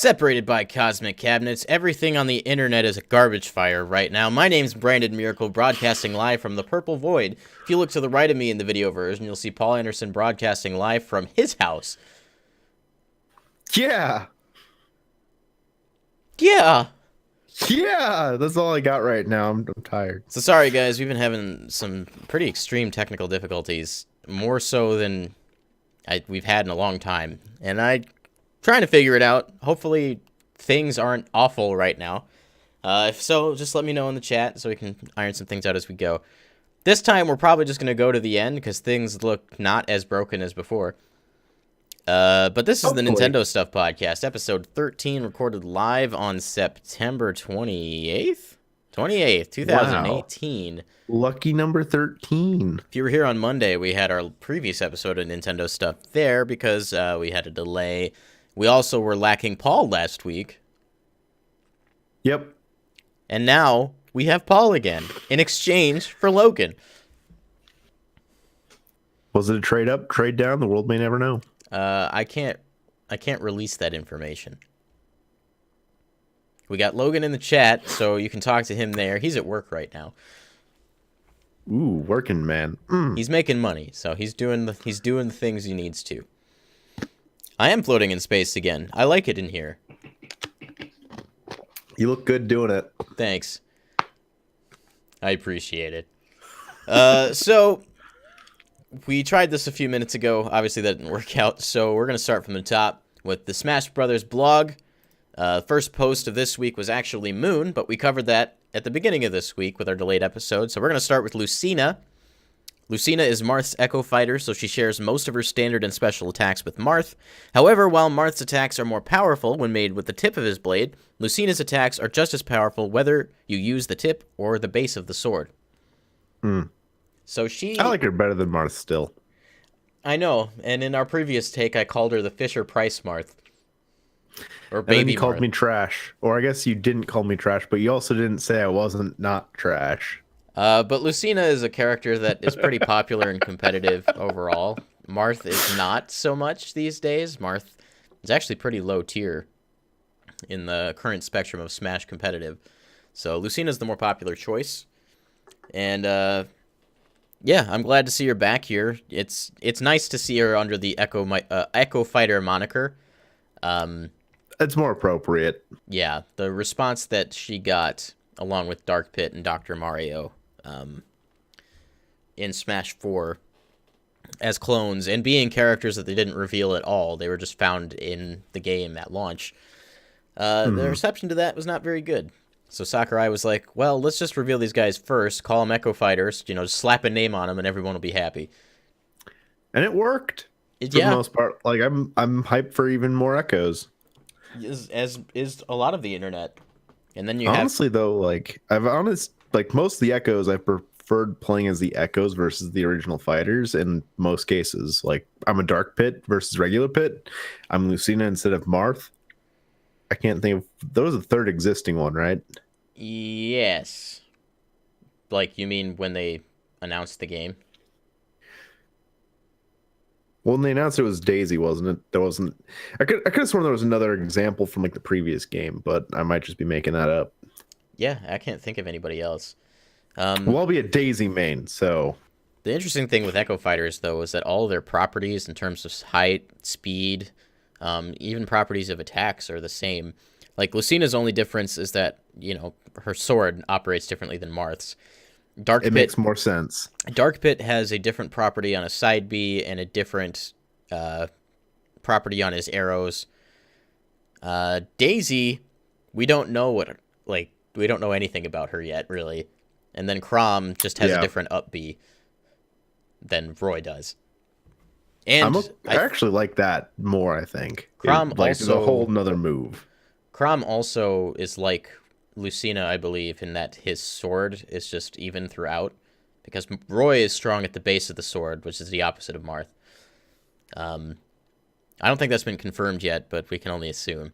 Separated by cosmic cabinets, everything on the internet is a garbage fire right now. My name's Brandon Miracle, broadcasting live from the Purple Void. If you look to the right of me in the video version, you'll see Paul Anderson broadcasting live from his house. Yeah. Yeah. Yeah. That's all I got right now. I'm tired. So sorry, guys. We've been having some pretty extreme technical difficulties, more so than we've had in a long time. And I'm trying to figure it out. Hopefully things aren't awful right now. If so, just let me know in the chat so we can iron some things out as we go. This time, we're probably just going to go to the end because things look not as broken as before. But this is the Nintendo Stuff Podcast, episode 13, recorded live on September 28th? 28th, 2018. Wow. Lucky number 13. If you were here on Monday, we had our previous episode of Nintendo Stuff there because we had a delay. We also were lacking Paul last week. Yep. And now we have Paul again in exchange for Logan. Was it a trade up, trade down? The world may never know. I can't release that information. We got Logan in the chat, so you can talk to him there. He's at work right now. Ooh, working man. He's making money, so he's doing the things he needs to. I am floating in space again. I like it in here. You look good doing it. Thanks. I appreciate it. So we tried this a few minutes ago. Obviously, that didn't work out. So we're going to start from the top with the Smash Brothers blog. First post of this week was actually Moon, but we covered that at the beginning of this week with our delayed episode. So we're going to start with Lucina. Lucina is Marth's Ekko Fighter, so she shares most of her standard and special attacks with Marth. However, while Marth's attacks are more powerful when made with the tip of his blade, Lucina's attacks are just as powerful whether you use the tip or the base of the sword. So I like her better than Marth still. I know, and in our previous take, I called her the Fisher-Price Marth. Or Baby And then you called Marth. me trash. Or I guess you didn't call me trash, but you also didn't say I wasn't not trash. But Lucina is a character that is pretty popular and competitive overall. Marth is not so much these days. Marth is actually pretty low tier in the current spectrum of Smash competitive. So Lucina's the more popular choice. And yeah, I'm glad to see her back here. It's nice to see her under the Ekko Fighter moniker. It's more appropriate. Yeah, the response that she got along with Dark Pit and Dr. Mario in Smash 4 as clones, and being characters that they didn't reveal at all. They were just found in the game at launch. The reception to that was not very good. So Sakurai was like, well, let's just reveal these guys first, call them Ekko Fighters, just slap a name on them and everyone will be happy. And it worked. For the most part. Like, I'm hyped for even more Echoes. As is a lot of the internet. And then honestly, though, like most of the Echoes, I preferred playing as the Echoes versus the original fighters in most cases. Like, I'm a Dark Pit versus regular Pit. I'm Lucina instead of Marth. I can't think of... There was a third existing one, right? Yes. Like, you mean when they announced the game? Well, when they announced it was Daisy, wasn't it? There wasn't... I could have sworn there was another example from, like, the previous game, but I might just be making that up. Yeah, I can't think of anybody else. Well, I'll be a Daisy main, so... The interesting thing with Ekko Fighters, though, is that all of their properties in terms of height, speed, even properties of attacks are the same. Like, Lucina's only difference is that, her sword operates differently than Marth's. It makes more sense. Dark Pit has a different property on a side B and a different property on his arrows. Daisy, we don't know we don't know anything about her yet, really. And then Chrom just has a different up B than Roy does. And I actually like that more, I think. Chrom it's a whole nother move. Chrom also is like Lucina, I believe, in that his sword is just even throughout, because Roy is strong at the base of the sword, which is the opposite of Marth. I don't think that's been confirmed yet, but we can only assume.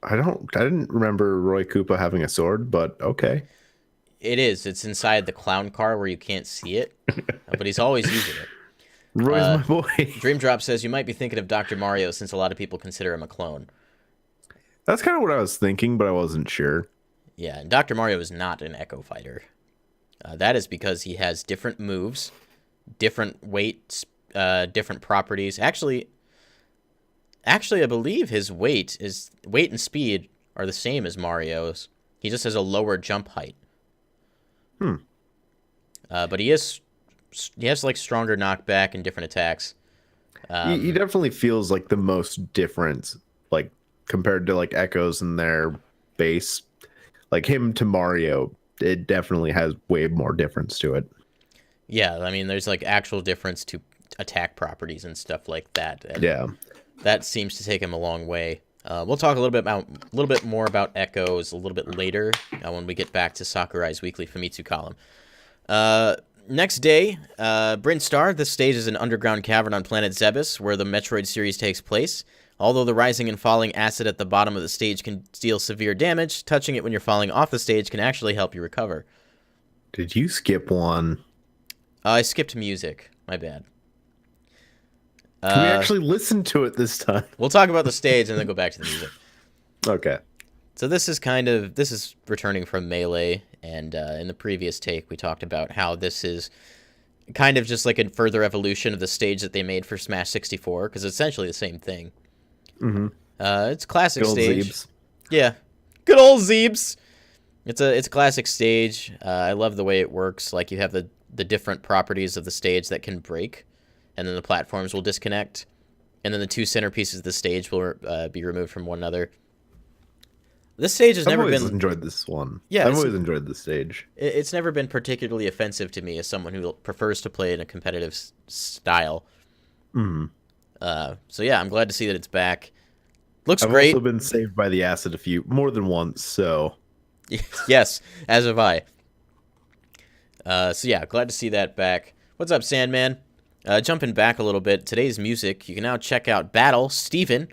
I didn't remember Roy Koopa having a sword, but okay. It is. It's inside the clown car where you can't see it, but he's always using it. Roy's my boy. Dream Drop says, you might be thinking of Dr. Mario since a lot of people consider him a clone. That's kind of what I was thinking, but I wasn't sure. Yeah, and Dr. Mario is not an Ekko Fighter. That is because he has different moves, different weights, different properties. Actually, I believe his weight and speed are the same as Mario's. He just has a lower jump height. But he has like stronger knockback and different attacks. He definitely feels like the most different, like compared to like Echoes in their base. Like him to Mario, it definitely has way more difference to it. Yeah, I mean, there's like actual difference to attack properties and stuff like that. And Yeah. that seems to take him a long way. We'll talk a little bit more about Echoes a little bit later when we get back to Sakurai's weekly Famitsu column. Next day, Bryn Star. This stage is an underground cavern on planet Zebes, where the Metroid series takes place. Although the rising and falling acid at the bottom of the stage can deal severe damage, touching it when you're falling off the stage can actually help you recover. Did you skip one? I skipped music. My bad. Can we actually listen to it this time? We'll talk about the stage and then go back to the music. Okay. So this is returning from Melee, and in the previous take we talked about how this is kind of just like a further evolution of the stage that they made for Smash 64, because it's essentially the same thing. Mm-hmm. It's a classic stage. Zeebs. Yeah, good old Zeebs. It's a classic stage. I love the way it works. Like you have the different properties of the stage that can break, and then the platforms will disconnect, and then the two centerpieces of the stage will be removed from one another. This stage has never been... I've always enjoyed this one. Yeah, I've always enjoyed this stage. It's never been particularly offensive to me as someone who prefers to play in a competitive style. Mm-hmm. So yeah, I'm glad to see that it's back. Looks I've great. also been saved by the acid more than once, so... Yes, as have I. So yeah, glad to see that back. What's up, Sandman? Jumping back a little bit, today's music, you can now check out Battle, Steven.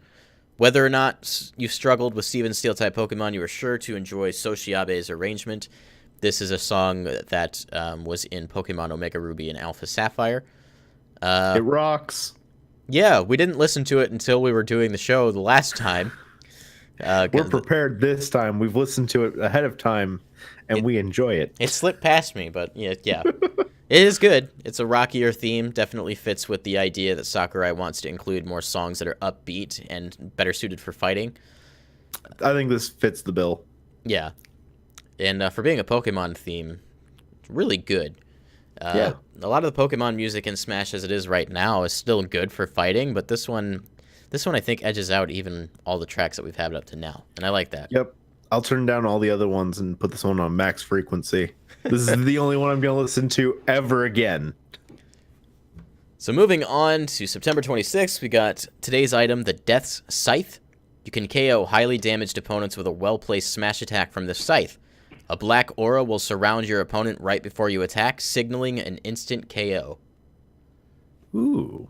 Whether or not you struggled with Steven's Steel-type Pokemon, you are sure to enjoy Sociabe's arrangement. This is a song that was in Pokemon Omega Ruby and Alpha Sapphire. It rocks. Yeah, we didn't listen to it until we were doing the show the last time. We're prepared this time. We've listened to it ahead of time, and we enjoy it. It slipped past me, but yeah. It is good. It's a rockier theme. Definitely fits with the idea that Sakurai wants to include more songs that are upbeat and better suited for fighting. I think this fits the bill. Yeah. And for being a Pokemon theme, really good. Yeah. A lot of the Pokemon music in Smash as it is right now is still good for fighting, but this one I think edges out even all the tracks that we've had up to now, and I like that. Yep. I'll turn down all the other ones and put this one on max frequency. This is the only one I'm going to listen to ever again. So moving on to September 26th, we got today's item, the Death's Scythe. You can KO highly damaged opponents with a well-placed smash attack from this scythe. A black aura will surround your opponent right before you attack, signaling an instant KO. Ooh.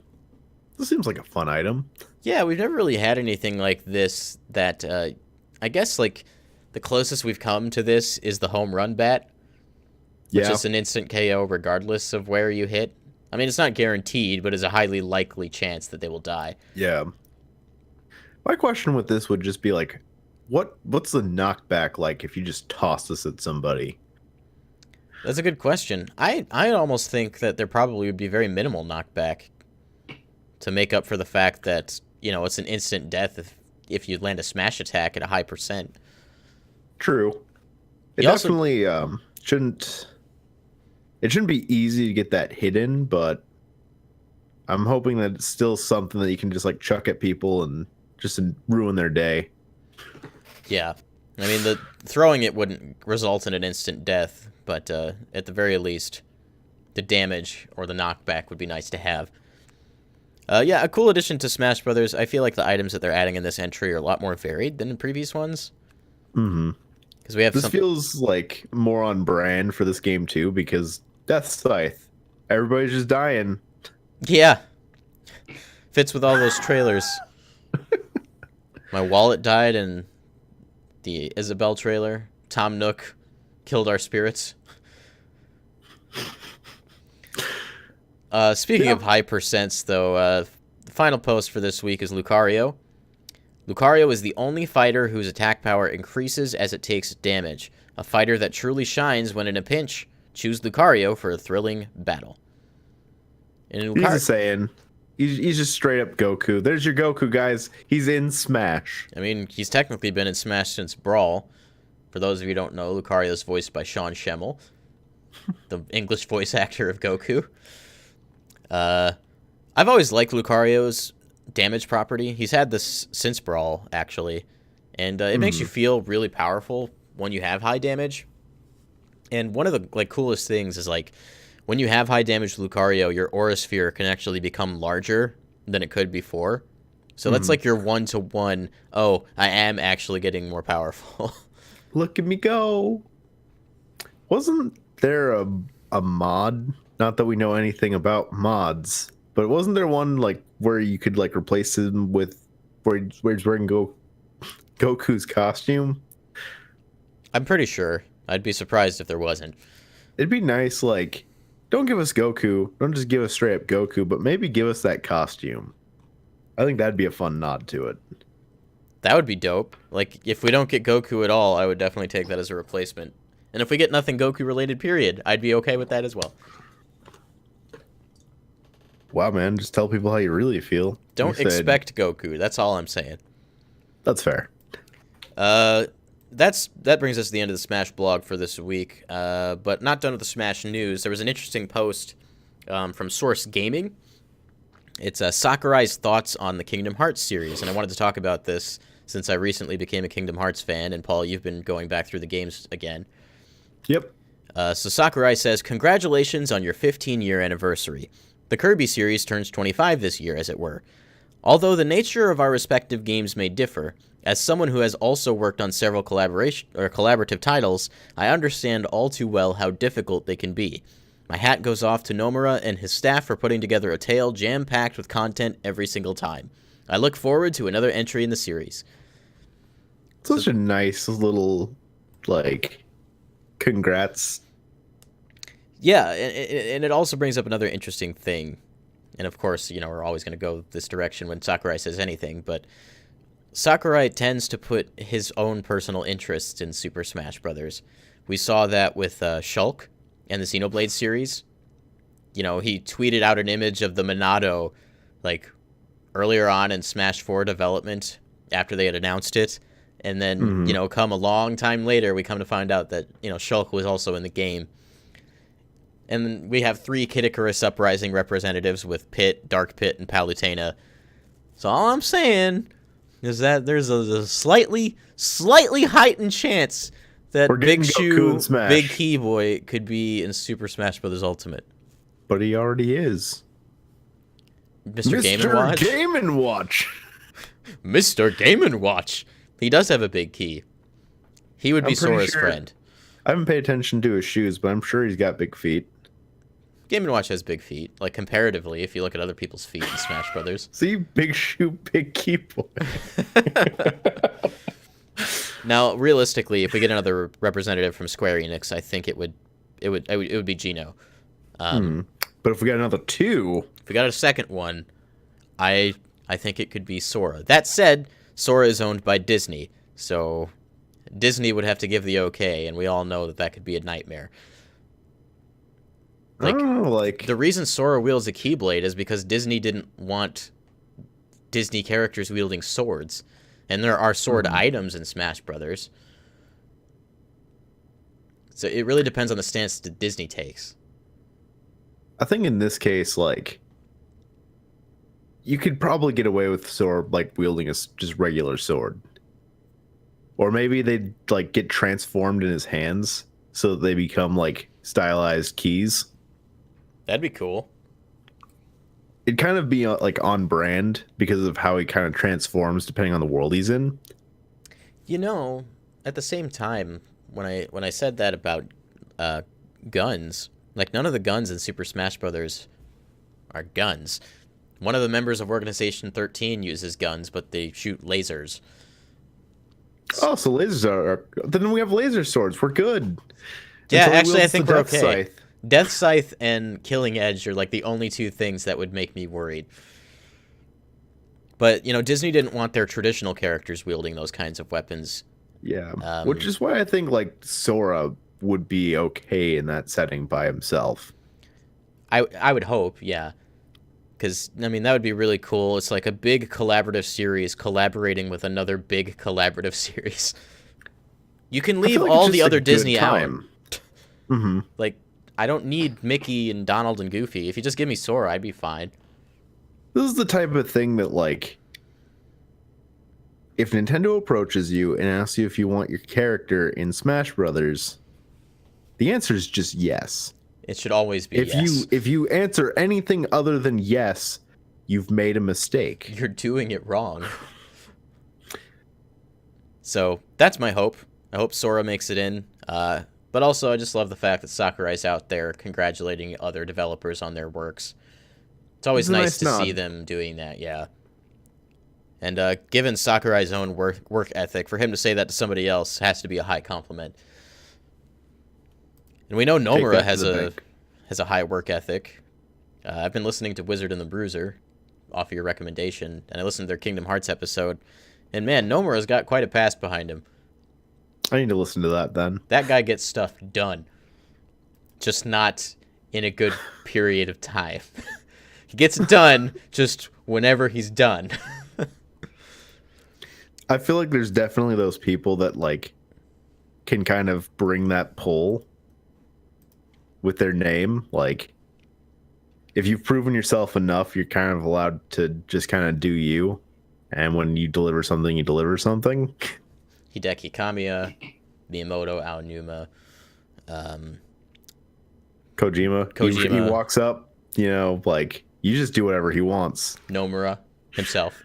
This seems like a fun item. Yeah, we've never really had anything like this that, I guess, like, the closest we've come to this is the home run bat, which is an instant KO regardless of where you hit. I mean, it's not guaranteed, but it's a highly likely chance that they will die. Yeah. My question with this would just be, like, what's the knockback like if you just toss this at somebody? That's a good question. I almost think that there probably would be very minimal knockback to make up for the fact that, you know, it's an instant death if you land a smash attack at a high percent. True. It You also- definitely shouldn't be easy to get that hidden, but I'm hoping that it's still something that you can just like chuck at people and just ruin their day. Yeah. I mean, the throwing it wouldn't result in an instant death, but at the very least, the damage or the knockback would be nice to have. Yeah, a cool addition to Smash Brothers. I feel like the items that they're adding in this entry are a lot more varied than in previous ones. Mm-hmm. Because we have This feels like more on brand for this game too, because Death Scythe, everybody's just dying. Yeah. Fits with all those trailers. My wallet died in the Isabelle trailer. Tom Nook killed our spirits. Speaking of high percents, though, the final post for this week is Lucario. Lucario is the only fighter whose attack power increases as it takes damage. A fighter that truly shines when in a pinch. Choose Lucario for a thrilling battle. And He's just saying. He's just straight up Goku. There's your Goku, guys. He's in Smash. I mean, he's technically been in Smash since Brawl. For those of you who don't know, Lucario is voiced by Sean Schemmel, the English voice actor of Goku. I've always liked Lucario's damage property. He's had this since Brawl, actually. And it makes you feel really powerful when you have high damage. And one of the coolest things is when you have high damage Lucario, your aura sphere can actually become larger than it could before. So that's like your one-to-one, oh, I am actually getting more powerful. Look at me go. Wasn't there a mod? Not that we know anything about mods, but wasn't there one where you could replace him with where he's wearing Goku's costume? I'm pretty sure. I'd be surprised if there wasn't. It'd be nice, don't give us Goku. Don't just give us straight up Goku, but maybe give us that costume. I think that'd be a fun nod to it. That would be dope. If we don't get Goku at all, I would definitely take that as a replacement. And if we get nothing Goku related, period, I'd be okay with that as well. Wow, man. Just tell people how you really feel. Don't expect Goku. That's all I'm saying. That's fair. That brings us to the end of the Smash blog for this week. But not done with the Smash news. There was an interesting post from Source Gaming. It's Sakurai's thoughts on the Kingdom Hearts series, and I wanted to talk about this since I recently became a Kingdom Hearts fan, and Paul, you've been going back through the games again. Yep. So Sakurai says, congratulations on your 15-year anniversary. The Kirby series turns 25 this year, as it were. Although the nature of our respective games may differ, as someone who has also worked on several collaborative titles, I understand all too well how difficult they can be. My hat goes off to Nomura and his staff for putting together a tale jam-packed with content every single time. I look forward to another entry in the series. Such a nice little, congrats. Yeah, and it also brings up another interesting thing. And of course, we're always going to go this direction when Sakurai says anything, but Sakurai tends to put his own personal interests in Super Smash Bros. We saw that with Shulk and the Xenoblade series. He tweeted out an image of the Monado, earlier on in Smash 4 development after they had announced it. And then, come a long time later, we come to find out that, Shulk was also in the game. And then we have 3 Kid Icarus Uprising representatives with Pit, Dark Pit, and Palutena. So all I'm saying is that there's a slightly heightened chance that Big Shoe, Big Key Boy could be in Super Smash Bros. Ultimate. But he already is. Mr. Game & Watch? Game & Watch. Mr. Game & Watch. He does have a big key. He would be Sora's friend. I haven't paid attention to his shoes, but I'm sure he's got big feet. Game & Watch has big feet, comparatively, if you look at other people's feet in Smash Brothers. See, Big Shoe, Big Key Boy. Now, realistically, if we get another representative from Square Enix, I think it would be Geno. But if we got another 2, if we got a second one, I think it could be Sora. That said, Sora is owned by Disney, so Disney would have to give the okay, and we all know that could be a nightmare. The reason Sora wields a Keyblade is because Disney didn't want Disney characters wielding swords. And there are sword items in Smash Brothers. So it really depends on the stance that Disney takes. I think in this case, you could probably get away with Sora wielding a just regular sword. Or maybe they'd get transformed in his hands so that they become stylized keys. That'd be cool. It'd kind of be on brand because of how he kind of transforms depending on the world he's in. At the same time, when I said that about guns, none of the guns in Super Smash Brothers are guns. One of the members of Organization 13 uses guns, but they shoot lasers. Oh, so lasers are... Then we have laser swords. We're good. Yeah, actually, I think we're okay. Scythe. Death Scythe and Killing Edge are the only 2 things that would make me worried. But, Disney didn't want their traditional characters wielding those kinds of weapons. Yeah, which is why I think like Sora would be okay in that setting by himself. I would hope, yeah. Because, that would be really cool. It's like a big collaborative series collaborating with another big collaborative series. You can leave like all the other Disney out. Mm-hmm. Like, I don't need Mickey and Donald and Goofy. If you just give me Sora, I'd be fine. This is the type of thing that, like, if Nintendo approaches you and asks you if you want your character in Smash Brothers, the answer is just yes. It should always be yes. If you answer anything other than yes, you've made a mistake. You're doing it wrong. So that's my hope. I hope Sora makes it in. But also, I just love the fact that Sakurai's out there congratulating other developers on their works. It's always nice to see them doing that, yeah. And given Sakurai's own work ethic, for him to say that to somebody else has to be a high compliment. And we know Nomura has a high work ethic. I've been listening to Wizard and the Bruiser off of your recommendation, and I listened to their Kingdom Hearts episode. And man, Nomura's got quite a past behind him. I need to listen to that then. That guy gets stuff done. Just not in a good period of time. He gets it done just whenever he's done. I feel like there's definitely those people that like can kind of bring that pull with their name. Like, if you've proven yourself enough, you're kind of allowed to just kind of do you. And when you deliver something, you deliver something. Hideki Kamiya, Miyamoto, Aonuma, Kojima. He walks up, like, you just do whatever he wants. Nomura himself.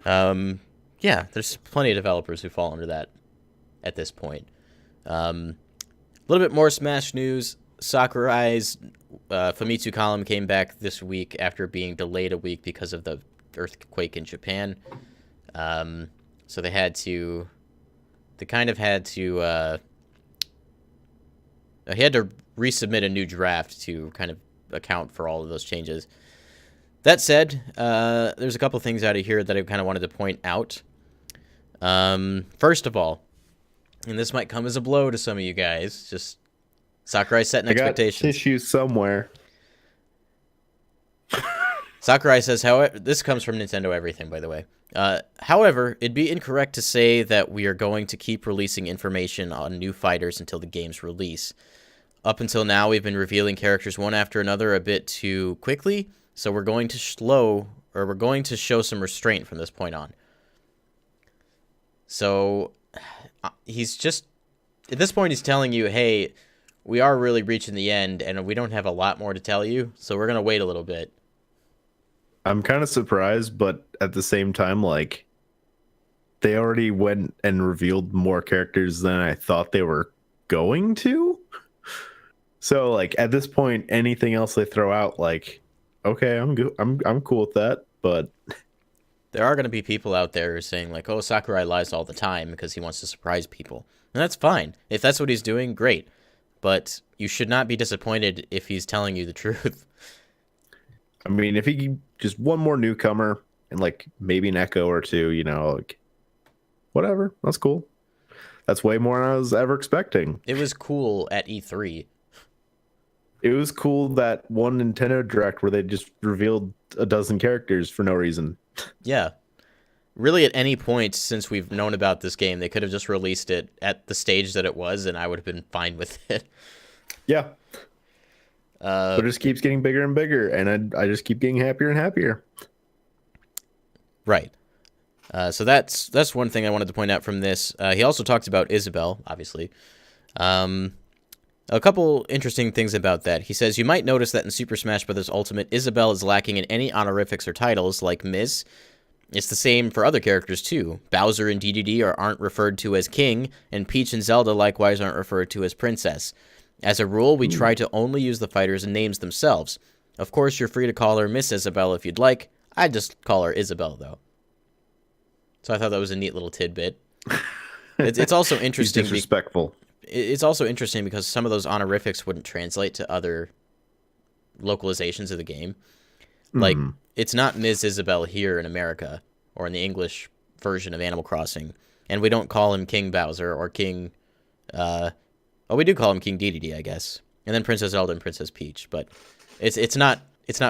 Yeah, there's plenty of developers who fall under that at this point. A little bit more Smash news. Sakurai's Famitsu column came back this week after being delayed a week because of the earthquake in Japan. So they had to resubmit a new draft to kind of account for all of those changes. That said, there's a couple things out of here that I kind of wanted to point out. First of all, and this might come as a blow to some of you guys, just Sakurai setting expectations. I got tissues somewhere. Sakurai says, however, this comes from Nintendo Everything, by the way. However, it'd be incorrect to say that we are going to keep releasing information on new fighters until the game's release. Up until now, we've been revealing characters one after another a bit too quickly, so we're going to show some restraint from this point on. So he's just, at this point, he's telling you, hey, we are really reaching the end, and we don't have a lot more to tell you, so we're going to wait a little bit. I'm kind of surprised, but at the same time, like, they already went and revealed more characters than I thought they were going to. So, like, at this point, anything else they throw out, like, okay, I'm good. I'm cool with that, but there are going to be people out there who are saying, like, oh, Sakurai lies all the time because he wants to surprise people. And that's fine. If that's what he's doing, great. But you should not be disappointed if he's telling you the truth. I mean, if he just one more newcomer and, like, maybe an Ekko or two, like, whatever. That's cool. That's way more than I was ever expecting. It was cool at E3. It was cool that one Nintendo Direct where they just revealed a dozen characters for no reason. Yeah. Really, at any point since we've known about this game, they could have just released it at the stage that it was, and I would have been fine with it. Yeah. But it just keeps getting bigger and bigger, and I just keep getting happier and happier. Right. So that's one thing I wanted to point out from this. He also talked about Isabelle, obviously. A couple interesting things about that. He says, you might notice that in Super Smash Bros. Ultimate, Isabelle is lacking in any honorifics or titles like Ms. It's the same for other characters, too. Bowser and DDD aren't referred to as King, and Peach and Zelda likewise aren't referred to as Princess. As a rule, we try to only use the fighters and names themselves. Of course, you're free to call her Miss Isabelle if you'd like. I'd just call her Isabelle, though. So I thought that was a neat little tidbit. It's also interesting. He's disrespectful. It's also interesting because some of those honorifics wouldn't translate to other localizations of the game. Like, it's not Ms. Isabelle here in America or in the English version of Animal Crossing, and we don't call him King Bowser or King. We do call him King Dedede, I guess, and then Princess Zelda and Princess Peach. But it's not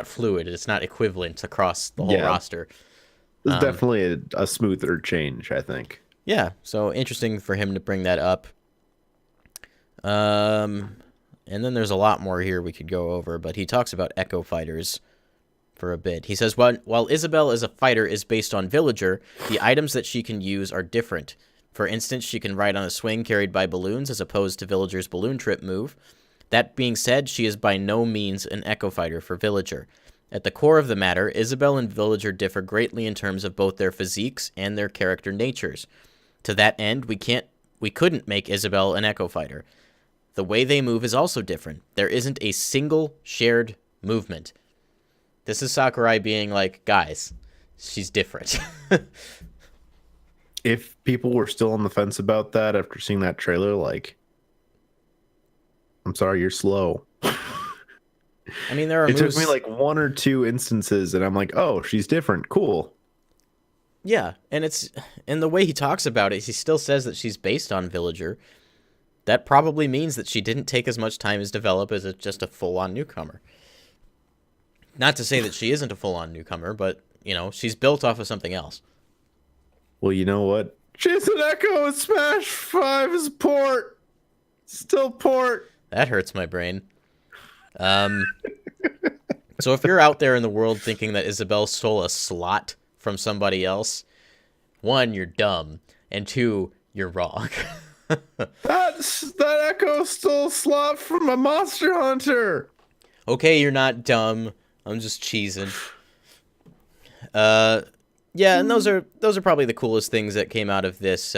fluid. It's not equivalent across the whole roster. It's definitely a smoother change, I think. Yeah, so interesting for him to bring that up. And then there's a lot more here we could go over, but he talks about Ekko Fighters for a bit. He says, while Isabelle as a fighter is based on Villager, the items that she can use are different. For instance, she can ride on a swing carried by balloons as opposed to Villager's balloon trip move. That being said, she is by no means an Ekko Fighter for Villager. At the core of the matter, Isabelle and Villager differ greatly in terms of both their physiques and their character natures. To that end, we couldn't make Isabelle an Ekko Fighter. The way they move is also different. There isn't a single shared movement. This is Sakurai being like, guys, she's different. If people were still on the fence about that after seeing that trailer, like, I'm sorry, you're slow. I mean, there are It moves... took me like one or two instances, and I'm like, oh, she's different. Cool. Yeah, and the way he talks about it, he still says that she's based on Villager. That probably means that she didn't take as much time as develop as just a full-on newcomer. Not to say that she isn't a full-on newcomer, but, she's built off of something else. Well, you know what? She's an Ekko and Smash 5 is port. Still port. That hurts my brain. So if you're out there in the world thinking that Isabelle stole a slot from somebody else, 1, you're dumb, and 2, you're wrong. That Ekko stole a slot from a Monster Hunter. Okay, you're not dumb. I'm just cheesing. Yeah, and those are probably the coolest things that came out of this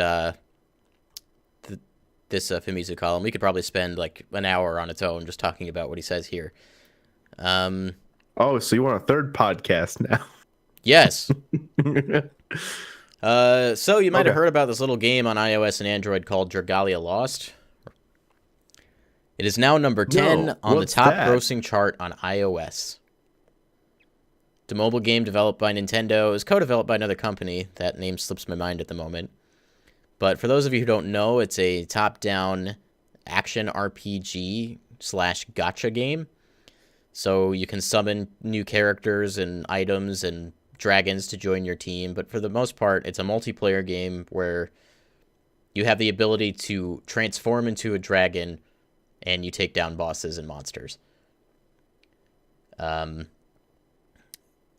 Famitsu column. We could probably spend like an hour on its own just talking about what he says here. Oh, so you want a third podcast now? Yes. So you might have heard about this little game on iOS and Android called Dragalia Lost. It is now number 10 on the top grossing chart on iOS. The mobile game developed by Nintendo is co-developed by another company. That name slips my mind at the moment. But for those of you who don't know, it's a top-down action RPG / gacha game. So you can summon new characters and items and dragons to join your team, but for the most part, it's a multiplayer game where you have the ability to transform into a dragon and you take down bosses and monsters.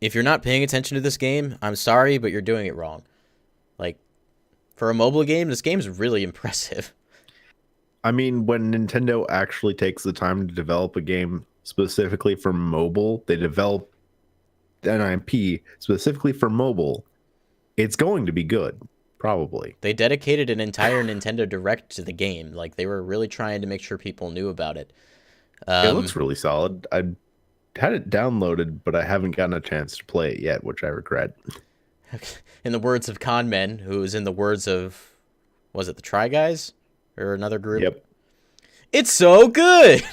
If you're not paying attention to this game, I'm sorry, but you're doing it wrong. Like, for a mobile game, this game's really impressive. I mean, when Nintendo actually takes the time to develop a game specifically for mobile, they develop an IP specifically for mobile, it's going to be good, probably. They dedicated an entire Nintendo Direct to the game. Like, they were really trying to make sure people knew about it. It looks really solid. I had it downloaded, but I haven't gotten a chance to play it yet, which I regret. In the words of Conmen, who is in the words of, was it the Try Guys? Or another group? Yep. It's so good!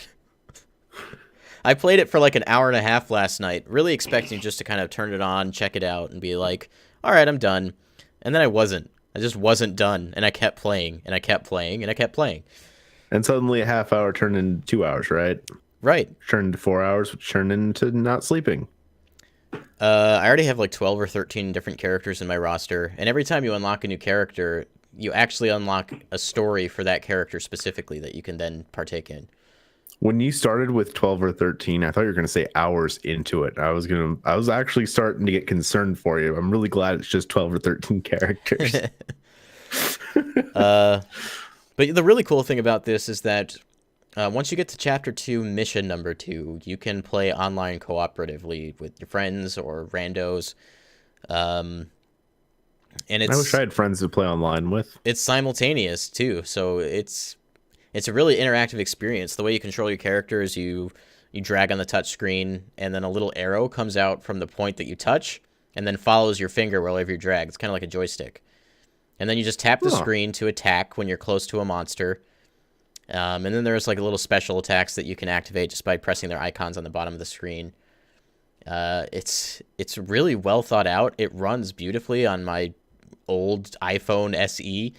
I played it for like an hour and a half last night, really expecting just to kind of turn it on, check it out, and be like, all right, I'm done. And then I wasn't. I just wasn't done, and I kept playing, and I kept playing, and I kept playing. And suddenly a half hour turned into 2 hours, right? Right. Turned into 4 hours, which turned into not sleeping. I already have like 12 or 13 different characters in my roster, and every time you unlock a new character, you actually unlock a story for that character specifically that you can then partake in. When you started with 12 or 13, I thought you were going to say hours into it. I was actually starting to get concerned for you. I'm really glad it's just 12 or 13 characters. But the really cool thing about this is that once you get to Chapter 2, Mission number 2, you can play online cooperatively with your friends or randos. And I wish I had friends to play online with. It's simultaneous, too, so it's a really interactive experience. The way you control your character is you drag on the touch screen, and then a little arrow comes out from the point that you touch, and then follows your finger wherever you drag. It's kind of like a joystick. And then you just tap the screen to attack when you're close to a monster. And then there's like little special attacks that you can activate just by pressing their icons on the bottom of the screen. It's really well thought out. It runs beautifully on my old iPhone SE.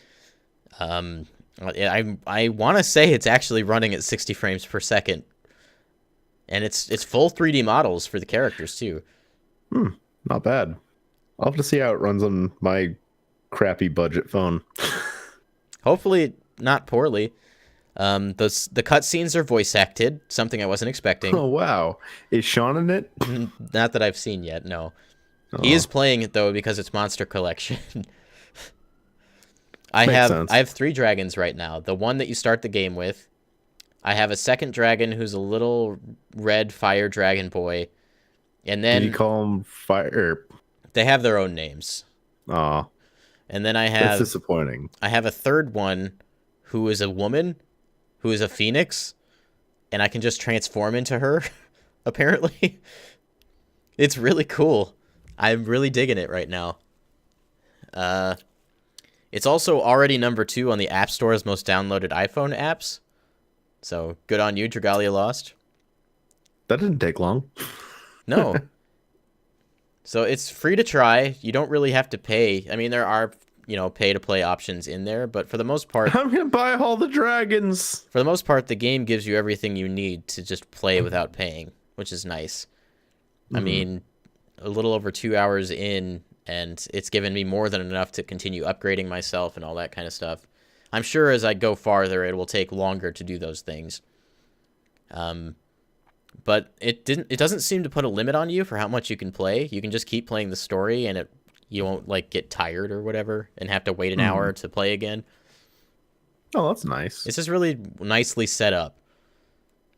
I want to say it's actually running at 60 frames per second, and it's full 3D models for the characters too. Not bad. I'll have to see how it runs on my crappy budget phone. Hopefully not poorly. The cutscenes are voice acted, something I wasn't expecting. Oh wow, is Sean in it? Not that I've seen yet. No, he is playing it though because it's Monster Collection. I have 3 dragons right now. The one that you start the game with. I have a second dragon who's a little red fire dragon boy, and then Did you call him fire? They have their own names. Aw, And then I that's have disappointing. a third one who is a woman, who is a phoenix, and I can just transform into her. Apparently, it's really cool. I'm really digging it right now. It's also already number 2 on the App Store's most downloaded iPhone apps. So good on you, Dragalia Lost. That didn't take long. No. So it's free to try. You don't really have to pay. I mean, there are, pay-to-play options in there, but for the most part... I'm gonna buy all the dragons! For the most part, the game gives you everything you need to just play without paying, which is nice. I mean, a little over 2 hours in, and it's given me more than enough to continue upgrading myself and all that kind of stuff. I'm sure as I go farther, it will take longer to do those things. But it doesn't seem to put a limit on you for how much you can play. You can just keep playing the story, and you won't get tired or whatever and have to wait an hour to play again. Oh, that's nice. It's just really nicely set up.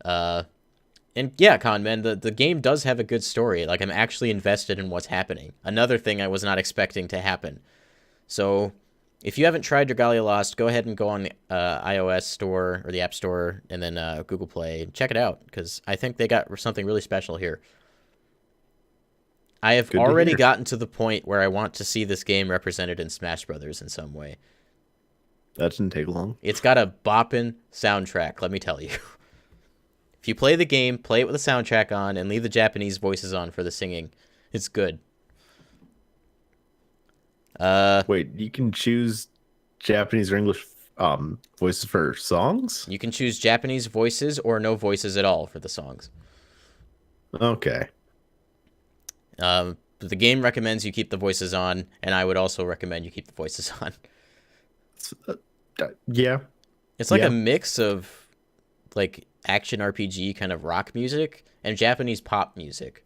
And yeah, Conman, the game does have a good story. I'm actually invested in what's happening. Another thing I was not expecting to happen. So if you haven't tried Dragalia Lost, go ahead and go on the iOS store or the App Store and then Google Play and check it out, because I think they got something really special here. I have already gotten to the point where I want to see this game represented in Smash Brothers in some way. That didn't take long. It's got a boppin' soundtrack, let me tell you. If you play the game, play it with the soundtrack on, and leave the Japanese voices on for the singing. It's good. Wait, you can choose Japanese or English voices for songs? You can choose Japanese voices or no voices at all for the songs. Okay. The game recommends you keep the voices on, and I would also recommend you keep the voices on. Yeah. It's a mix of action RPG kind of rock music and Japanese pop music.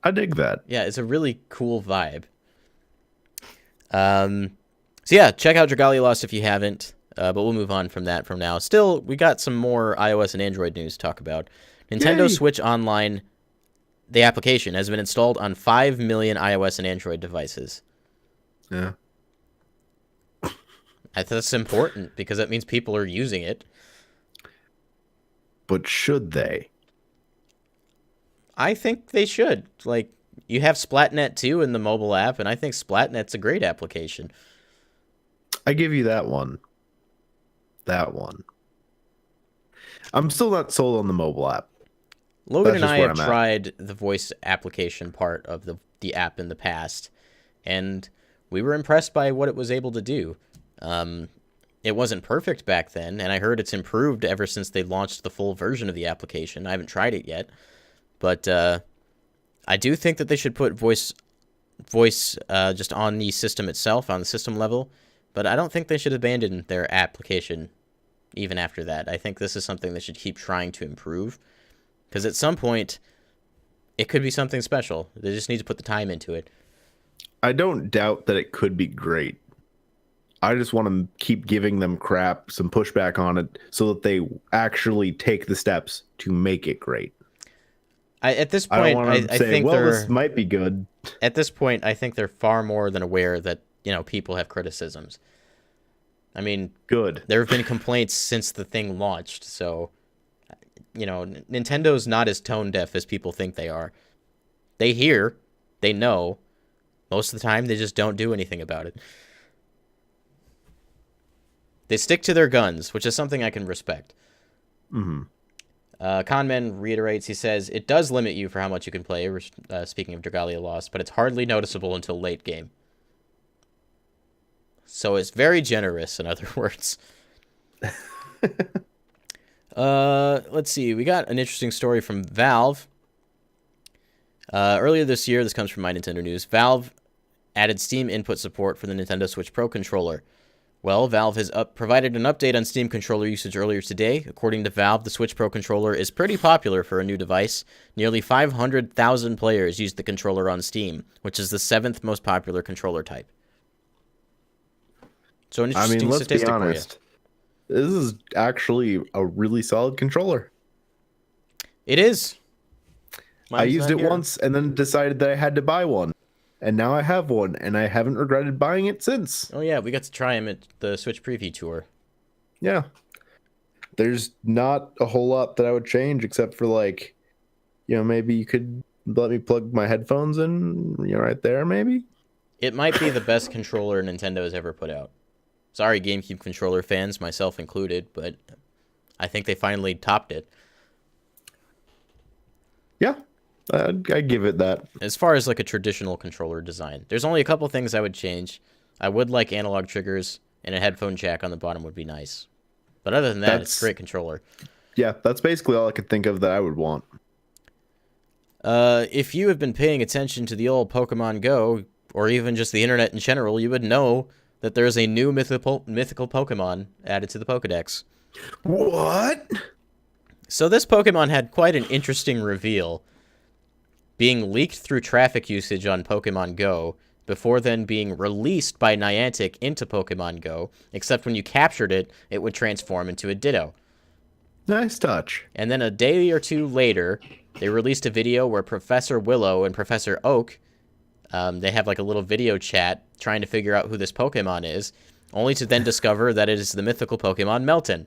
I dig that. Yeah, it's a really cool vibe. So yeah, check out Dragalia Lost if you haven't, but we'll move on from that from now. Still, we got some more iOS and Android news to talk about. Nintendo Yay! Switch Switch Online, the application, has been installed on 5 million iOS and Android devices. Yeah. That's important because that means people are using it. But should they? I think they should. You have Splatnet 2 in the mobile app, and I think Splatnet's a great application. I give you that one. That one. I'm still not sold on the mobile app. Logan and I have tried the voice application part of the app in the past, and we were impressed by what it was able to do. It wasn't perfect back then, and I heard it's improved ever since they launched the full version of the application. I haven't tried it yet, but I do think that they should put voice just on the system itself, on the system level, but I don't think they should abandon their application even after that. I think this is something they should keep trying to improve, because at some point, it could be something special. They just need to put the time into it. I don't doubt that it could be great. I just want to keep giving them crap, some pushback on it, so that they actually take the steps to make it great. At this point, I think this might be good. At this point, I think they're far more than aware that people have criticisms. I mean, good. There have been complaints since the thing launched, so Nintendo's not as tone deaf as people think they are. They hear, they know. Most of the time, they just don't do anything about it. They stick to their guns, which is something I can respect. Mm-hmm. Conman reiterates, he says, it does limit you for how much you can play, speaking of Dragalia Lost, but it's hardly noticeable until late game. So it's very generous, in other words. Let's see. We got an interesting story from Valve. Earlier this year, this comes from My Nintendo News, Valve added Steam input support for the Nintendo Switch Pro controller. Well, Valve has provided an update on Steam controller usage earlier today. According to Valve, the Switch Pro controller is pretty popular for a new device. Nearly 500,000 players used the controller on Steam, which is the 7th most popular controller type. So an interesting let's be statistic honest. This is actually a really solid controller. It is. I used it once and then decided that I had to buy one. And now I have one, and I haven't regretted buying it since. Oh, yeah, we got to try him at the Switch Preview Tour. Yeah. There's not a whole lot that I would change, except for, like, maybe you could let me plug my headphones in, right there, maybe? It might be the best controller Nintendo has ever put out. Sorry, GameCube controller fans, myself included, but I think they finally topped it. Yeah. I give it that. As far as like a traditional controller design, there's only a couple things I would change. I would like analog triggers, and a headphone jack on the bottom would be nice. But other than that, it's a great controller. Yeah, that's basically all I could think of that I would want. If you have been paying attention to the old Pokemon Go, or even just the internet in general, you would know that there's a new mythical Pokemon added to the Pokedex. What? So this Pokemon had quite an interesting reveal, being leaked through traffic usage on Pokemon Go, before then being released by Niantic into Pokemon Go, except when you captured it, it would transform into a Ditto. Nice touch. And then a day or two later, they released a video where Professor Willow and Professor Oak, they have like a little video chat trying to figure out who this Pokemon is, only to then discover that it is the mythical Pokemon Melton.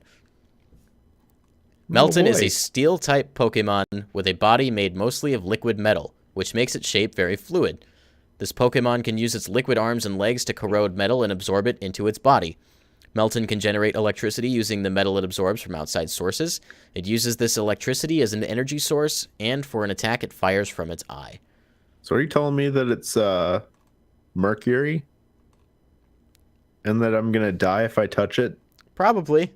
Melton is a steel-type Pokemon with a body made mostly of liquid metal, which makes its shape very fluid. This Pokemon can use its liquid arms and legs to corrode metal and absorb it into its body. Melton can generate electricity using the metal it absorbs from outside sources. It uses this electricity as an energy source, and for an attack it fires from its eye. So are you telling me that it's Mercury? And that I'm going to die if I touch it? Probably.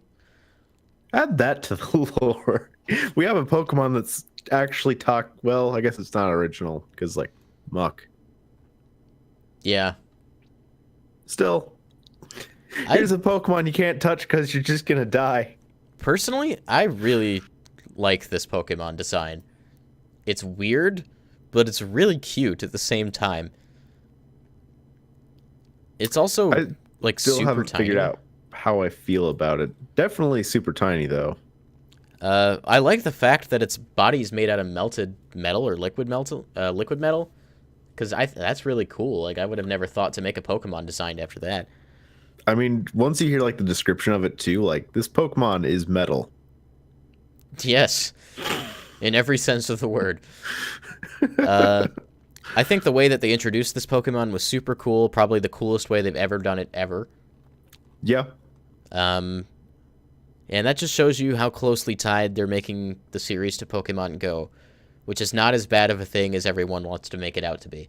Add that to the lore. We have a Pokemon that's actually well, I guess it's not original, because, like, muck. Yeah. Still. Here's a Pokemon you can't touch because you're just going to die. Personally, I really like this Pokemon design. It's weird, but it's really cute at the same time. It's also, like, still super haven't tiny. Figured out how I feel about it. Definitely super tiny, though. I like the fact that its body is made out of melted metal or liquid metal, because that's really cool. Like, I would have never thought to make a Pokemon designed after that. I mean, once you hear like the description of it too, like this Pokemon is metal. Yes, in every sense of the word. I think the way that they introduced this Pokemon was super cool. Probably the coolest way they've ever done it ever. Yeah. And that just shows you how closely tied they're making the series to Pokemon Go, which is not as bad of a thing as everyone wants to make it out to be.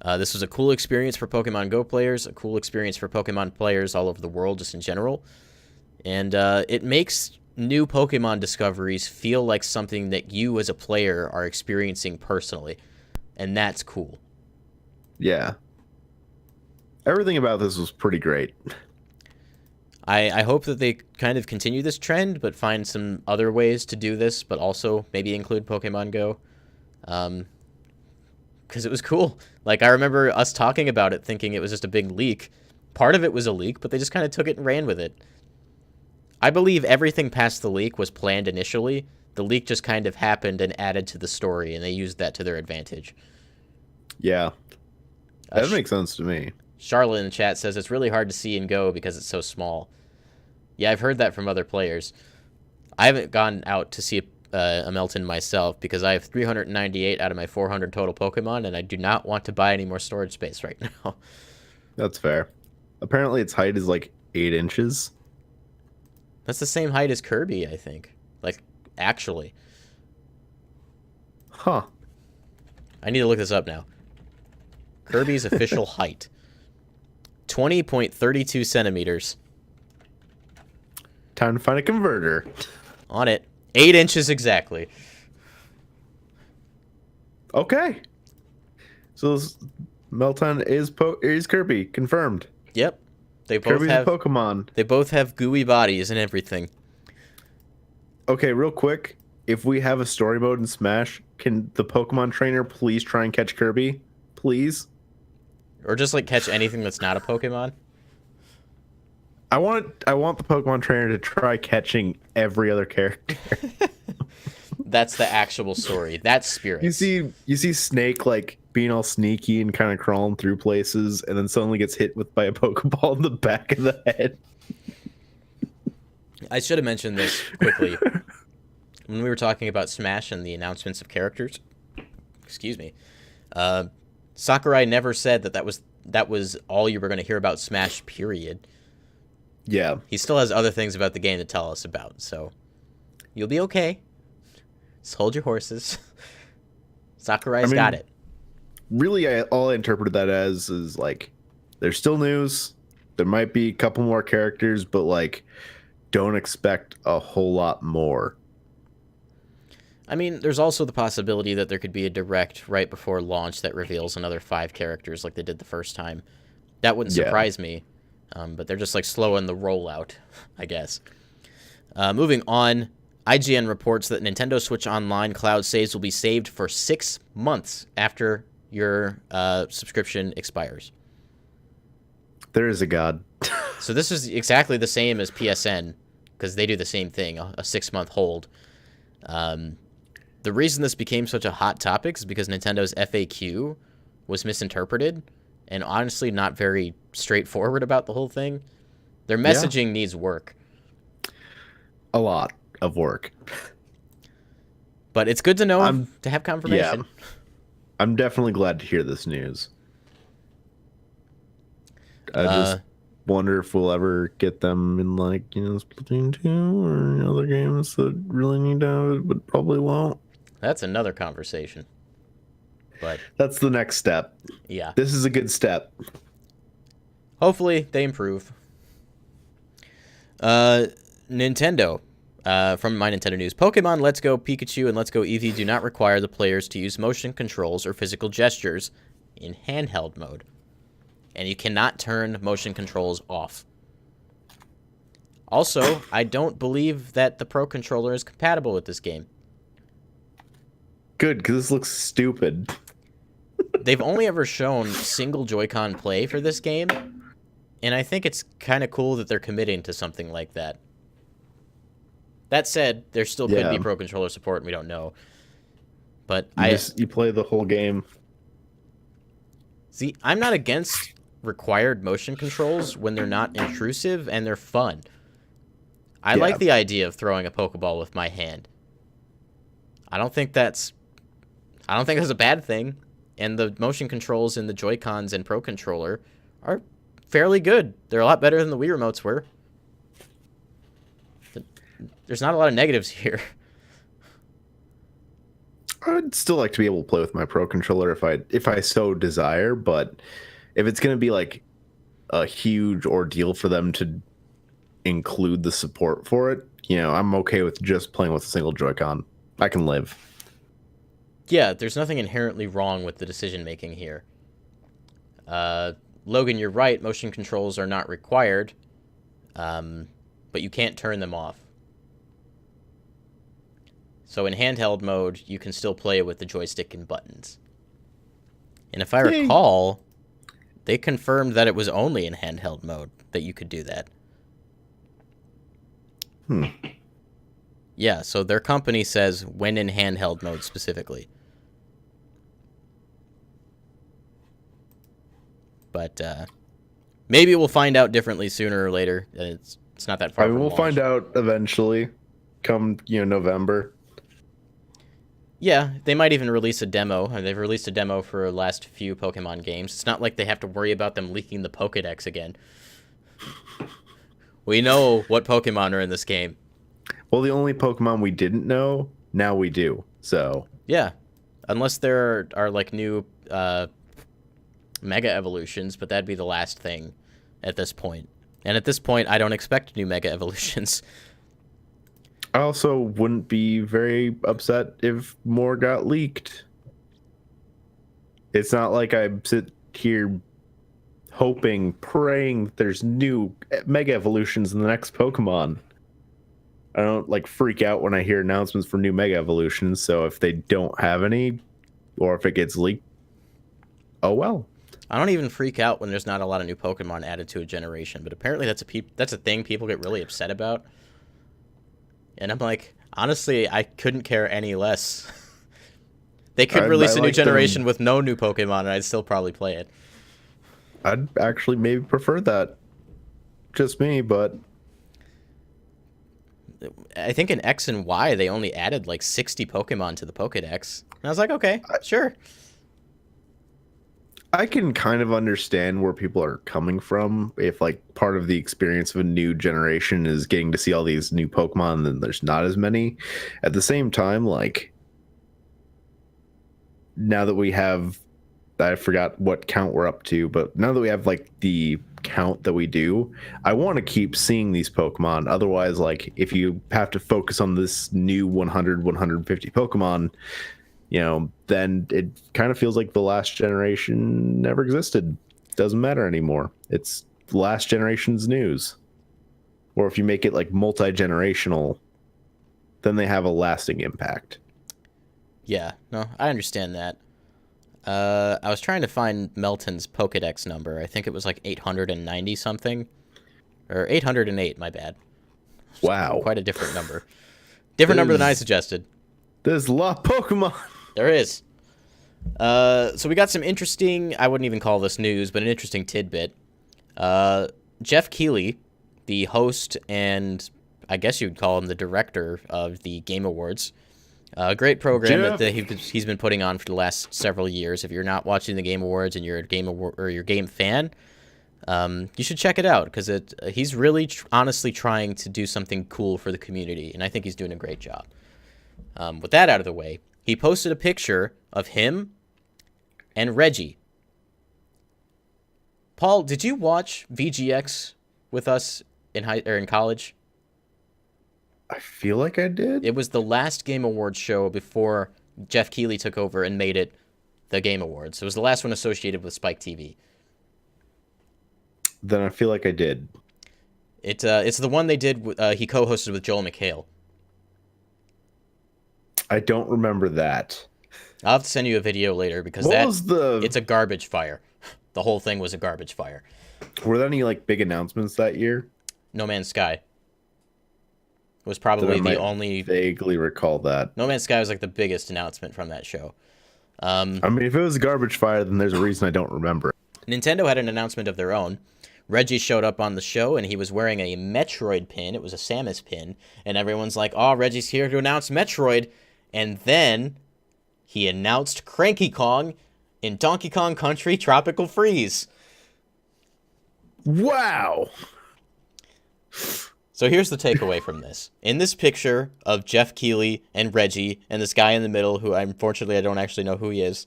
This was a cool experience for Pokemon Go players, a cool experience for Pokemon players all over the world just in general. And it makes new Pokemon discoveries feel like something that you as a player are experiencing personally. And that's cool. Yeah. Everything about this was pretty great. I hope that they kind of continue this trend, but find some other ways to do this, but also maybe include Pokemon Go. Because it was cool. Like, I remember us talking about it, thinking it was just a big leak. Part of it was a leak, but they just kind of took it and ran with it. I believe everything past the leak was planned initially. The leak just kind of happened and added to the story, and they used that to their advantage. Yeah. That makes sense to me. Charlotte in the chat says it's really hard to see and Go because it's so small. Yeah, I've heard that from other players. I haven't gone out to see a Melton myself because I have 398 out of my 400 total Pokemon, and I do not want to buy any more storage space right now. That's fair. Apparently its height is like 8 inches. That's the same height as Kirby, I think. Like, actually. Huh. I need to look this up now. Kirby's official height. 20.32 centimeters. Time to find a converter. On it. 8 inches exactly. Okay. So Melton is Kirby. Confirmed. Yep. They both Kirby's have a Pokemon. They both have gooey bodies and everything. Okay, real quick. If we have a story mode in Smash, can the Pokemon trainer please try and catch Kirby? Please? Or just like catch anything that's not a Pokemon. I want the Pokemon trainer to try catching every other character. That's the actual story. That's Spirit. You see Snake like being all sneaky and kind of crawling through places, and then suddenly gets hit by a Pokeball in the back of the head. I should have mentioned this quickly. When we were talking about Smash and the announcements of characters, excuse me, Sakurai never said that was all you were going to hear about Smash, period. Yeah. He still has other things about the game to tell us about, so you'll be okay. Just hold your horses. Sakurai's got it. Really, all I interpreted that as is like, there's still news. There might be a couple more characters, but like, don't expect a whole lot more. I mean, there's also the possibility that there could be a direct right before launch that reveals another 5 characters like they did the first time. That wouldn't surprise me, but they're just like slowing the rollout, I guess. Moving on, IGN reports that Nintendo Switch Online cloud saves will be saved for 6 months after your subscription expires. There is a god. So this is exactly the same as PSN, because they do the same thing, a 6-month hold. The reason this became such a hot topic is because Nintendo's FAQ was misinterpreted and honestly not very straightforward about the whole thing. Their messaging needs work. A lot of work. But it's good to know, to have confirmation. Yeah. I'm definitely glad to hear this news. I just wonder if we'll ever get them in, like, Splatoon 2 or other games that really need to have it, but probably won't. That's another conversation. But that's the next step. Yeah. This is a good step. Hopefully they improve. Nintendo. From My Nintendo News. Pokemon Let's Go Pikachu and Let's Go Eevee do not require the players to use motion controls or physical gestures in handheld mode. And you cannot turn motion controls off. Also, I don't believe that the Pro Controller is compatible with this game. Good, because this looks stupid. They've only ever shown single Joy-Con play for this game, and I think it's kind of cool that they're committing to something like that. That said, there still could be Pro Controller support, and we don't know. But you play the whole game. See, I'm not against required motion controls when they're not intrusive and they're fun. I like the idea of throwing a Pokeball with my hand. I don't think that's a bad thing. And the motion controls in the Joy-Cons and Pro Controller are fairly good. They're a lot better than the Wii remotes were. There's not a lot of negatives here. I'd still like to be able to play with my Pro Controller if I so desire, but if it's going to be like a huge ordeal for them to include the support for it, I'm okay with just playing with a single Joy-Con. I can live. Yeah, there's nothing inherently wrong with the decision-making here. Logan, you're right. Motion controls are not required, but you can't turn them off. So in handheld mode, you can still play it with the joystick and buttons. And if I recall, they confirmed that it was only in handheld mode that you could do that. Yeah, so their company says when in handheld mode specifically. But maybe we'll find out differently sooner or later. It's not that far from launch. We'll find out eventually, come November. Yeah, they might even release a demo. They've released a demo for the last few Pokemon games. It's not like they have to worry about them leaking the Pokédex again. We know what Pokemon are in this game. Well, the only Pokemon we didn't know, now we do. So Yeah, unless there are like new Mega Evolutions, but that'd be the last thing at this point. And at this point, I don't expect new Mega Evolutions. I also wouldn't be very upset if more got leaked. It's not like I sit here hoping, praying that there's new Mega Evolutions in the next Pokemon. I don't like freak out when I hear announcements for new Mega Evolutions, so if they don't have any, or if it gets leaked, oh well. I don't even freak out when there's not a lot of new Pokemon added to a generation, but apparently that's a thing people get really upset about. And I'm like, honestly, I couldn't care any less. They could release a new generation with no new Pokemon, and I'd still probably play it. I'd actually maybe prefer that. Just me, but I think in X and Y, they only added like 60 Pokemon to the Pokedex. And I was like, okay, sure. I can kind of understand where people are coming from. If like part of the experience of a new generation is getting to see all these new Pokemon, then there's not as many. At the same time, like now that we have, I forgot what count we're up to, but now that we have like the count that we do, I want to keep seeing these Pokemon. Otherwise, like if you have to focus on this new 100, 150 Pokemon, you know, then it kind of feels like the last generation never existed. Doesn't matter anymore. It's last generation's news. Or if you make it like multi-generational, then they have a lasting impact. Yeah, no, I understand that. I was trying to find Melton's Pokedex number. I think it was like 890 something. Or 808, my bad. Wow. Quite a different number. Different number than I suggested. There's a lot of Pokemon. There is. So we got some interesting, I wouldn't even call this news, but an interesting tidbit. Jeff Keely, the host and I guess you'd call him the director of the Game Awards, a great program that he's been putting on for the last several years. If you're not watching the Game Awards and you're a game fan, you should check it out because he's really honestly trying to do something cool for the community, and I think he's doing a great job. With that out of the way, he posted a picture of him and Reggie. Paul, did you watch VGX with us in college? I feel like I did. It was the last Game Awards show before Jeff Keely took over and made it the Game Awards. It was the last one associated with Spike TV. Then I feel like I did. It's the one they did. He co-hosted with Joel McHale. I don't remember that. I'll have to send you a video later because it's a garbage fire. The whole thing was a garbage fire. Were there any like big announcements that year? No Man's Sky was probably the only. Vaguely recall that. No Man's Sky was like the biggest announcement from that show. I mean, if it was a garbage fire, then there's a reason I don't remember. Nintendo had an announcement of their own. Reggie showed up on the show, and he was wearing a Metroid pin. It was a Samus pin, and everyone's like, "Oh, Reggie's here to announce Metroid." And then he announced Cranky Kong in Donkey Kong Country Tropical Freeze. Wow. So here's the takeaway from this. In this picture of Jeff Keely and Reggie and this guy in the middle, who unfortunately I don't actually know who he is,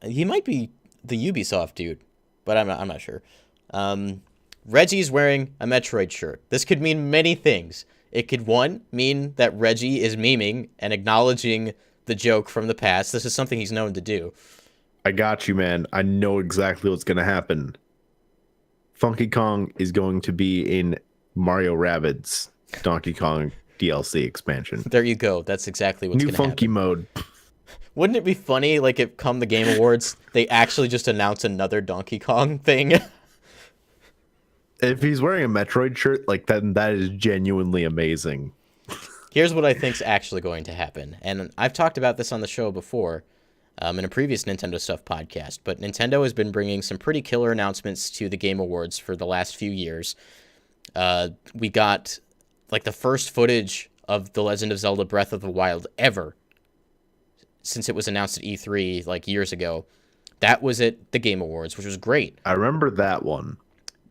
he might be the Ubisoft dude, but I'm not sure. Reggie's wearing a Metroid shirt. This could mean many things. It could, one, mean that Reggie is memeing and acknowledging the joke from the past. This is something he's known to do. I got you, man. I know exactly what's going to happen. Funky Kong is going to be in Mario Rabbids Donkey Kong DLC expansion. There you go. That's exactly what's going to happen. New funky mode. Wouldn't it be funny, like, if come the Game Awards, they actually just announce another Donkey Kong thing? If he's wearing a Metroid shirt, like that is genuinely amazing. Here's what I think's actually going to happen. And I've talked about this on the show before, in a previous Nintendo Stuff podcast, but Nintendo has been bringing some pretty killer announcements to the Game Awards for the last few years. We got, like, the first footage of The Legend of Zelda Breath of the Wild ever since it was announced at E3, like, years ago. That was at the Game Awards, which was great. I remember that one.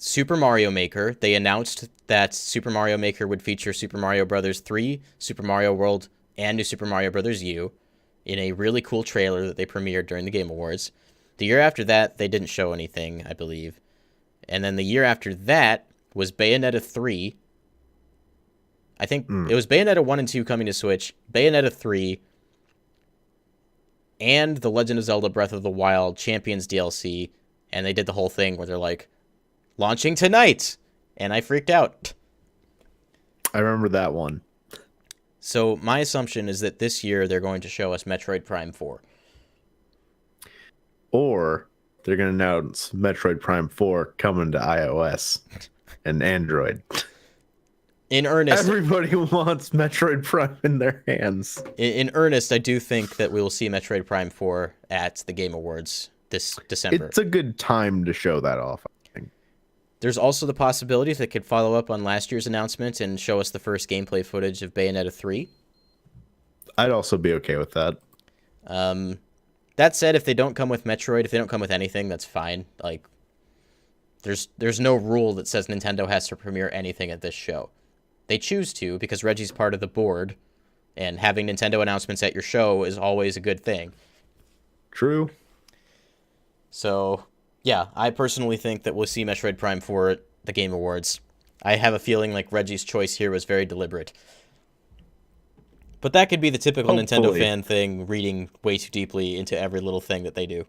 Super Mario Maker. They announced that Super Mario Maker would feature Super Mario Bros. 3, Super Mario World, and New Super Mario Bros. U in a really cool trailer that they premiered during the Game Awards. The year after that, they didn't show anything, I believe. And then the year after that was Bayonetta 3. I think it was Bayonetta 1 and 2 coming to Switch, Bayonetta 3, and The Legend of Zelda Breath of the Wild Champions DLC. And they did the whole thing where they're like, launching tonight! And I freaked out. I remember that one. So my assumption is that this year they're going to show us Metroid Prime 4. Or they're going to announce Metroid Prime 4 coming to iOS and Android. In earnest, everybody wants Metroid Prime in their hands. In earnest, I do think that we will see Metroid Prime 4 at the Game Awards this December. It's a good time to show that off, I think. There's also the possibility that could follow up on last year's announcement and show us the first gameplay footage of Bayonetta 3. I'd also be okay with that. That said, if they don't come with Metroid, if they don't come with anything, that's fine. Like, there's no rule that says Nintendo has to premiere anything at this show. They choose to because Reggie's part of the board, and having Nintendo announcements at your show is always a good thing. True. So, yeah, I personally think that we'll see Metroid Prime 4 at the Game Awards. I have a feeling like Reggie's choice here was very deliberate. But that could be the typical Nintendo fan thing, reading way too deeply into every little thing that they do.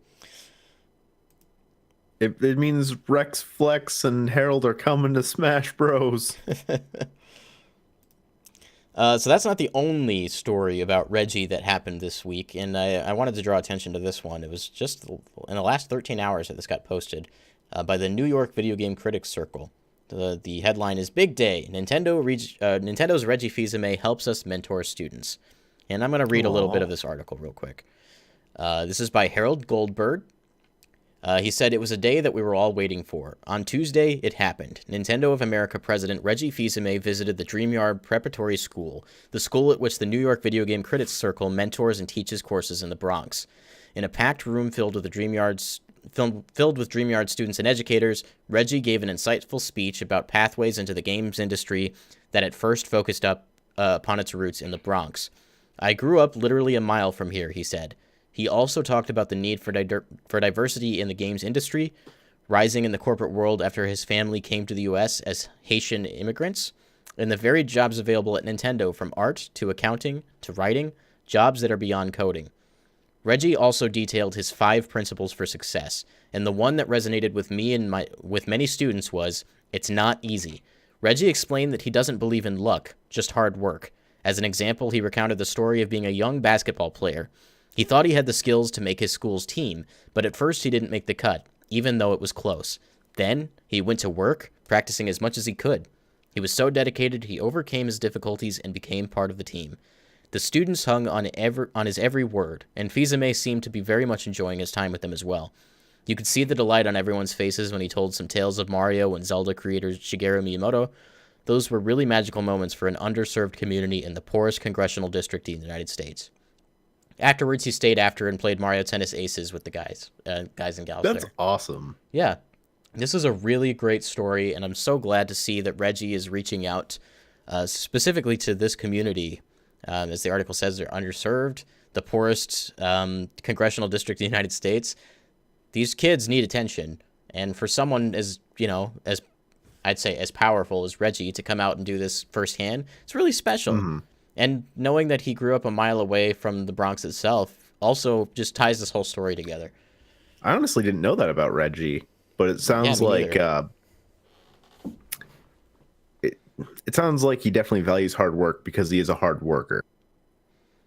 It means Rex Flex and Harold are coming to Smash Bros. So that's not the only story about Reggie that happened this week, and I wanted to draw attention to this one. It was just in the last 13 hours that this got posted by the New York Video Game Critics Circle. The headline is Big Day. Nintendo's Reggie Filsaime helps us mentor students. And I'm going to read a little bit of this article real quick. This is by Harold Goldberg. He said, it was a day that we were all waiting for. On Tuesday, it happened. Nintendo of America president Reggie Filsaime visited the Dreamyard Preparatory School, the school at which the New York Video Game Critics Circle mentors and teaches courses in the Bronx. In a packed room filled with Dreamyard students and educators, Reggie gave an insightful speech about pathways into the games industry that at first focused upon its roots in the Bronx. I grew up literally a mile from here, he said. He also talked about the need for diversity in the games industry, rising in the corporate world after his family came to the U.S. as Haitian immigrants, and the varied jobs available at Nintendo from art to accounting to writing, jobs that are beyond coding. Reggie also detailed his 5 principles for success, and the one that resonated with me and with many students was, it's not easy. Reggie explained that he doesn't believe in luck, just hard work. As an example, he recounted the story of being a young basketball player. He thought he had the skills to make his school's team, but at first he didn't make the cut, even though it was close. Then, he went to work, practicing as much as he could. He was so dedicated, he overcame his difficulties and became part of the team. The students hung on his every word, and Filsaime seemed to be very much enjoying his time with them as well. You could see the delight on everyone's faces when he told some tales of Mario and Zelda creator Shigeru Miyamoto. Those were really magical moments for an underserved community in the poorest congressional district in the United States. Afterwards, he stayed after and played Mario Tennis Aces with the guys and gals. That's awesome. Yeah. This is a really great story, and I'm so glad to see that Reggie is reaching out specifically to this community. As the article says, they're underserved, the poorest congressional district in the United States. These kids need attention, and for someone as I'd say as powerful as Reggie to come out and do this firsthand, it's really special. Mm-hmm. And knowing that he grew up a mile away from the Bronx itself also just ties this whole story together. I honestly didn't know that about Reggie, but it sounds like it sounds like he definitely values hard work because he is a hard worker.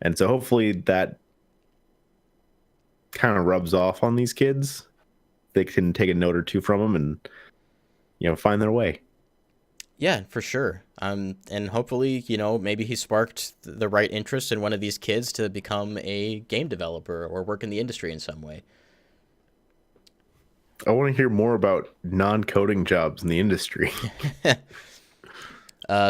And so hopefully that kind of rubs off on these kids. They can take a note or two from him and, find their way. Yeah, for sure. And hopefully, maybe he sparked the right interest in one of these kids to become a game developer or work in the industry in some way. I want to hear more about non-coding jobs in the industry.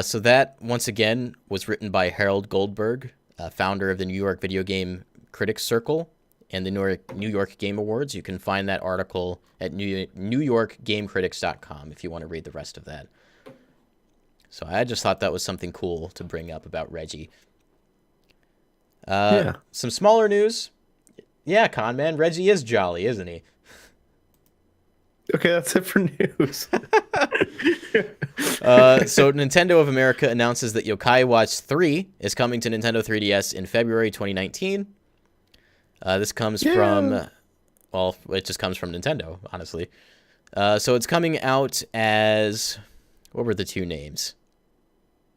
So that, once again, was written by Harold Goldberg, founder of the New York Video Game Critics Circle. and the New York Game Awards. You can find that article at NewYorkGameCritics.com if you want to read the rest of that. So I just thought that was something cool to bring up about Reggie. Some smaller news. Yeah, Con Man, Reggie is jolly, isn't he? Okay, that's it for news. So Nintendo of America announces that Yokai Watch 3 is coming to Nintendo 3DS in February 2019. This comes from, well, it just comes from Nintendo, honestly. So it's coming out as, what were the two names?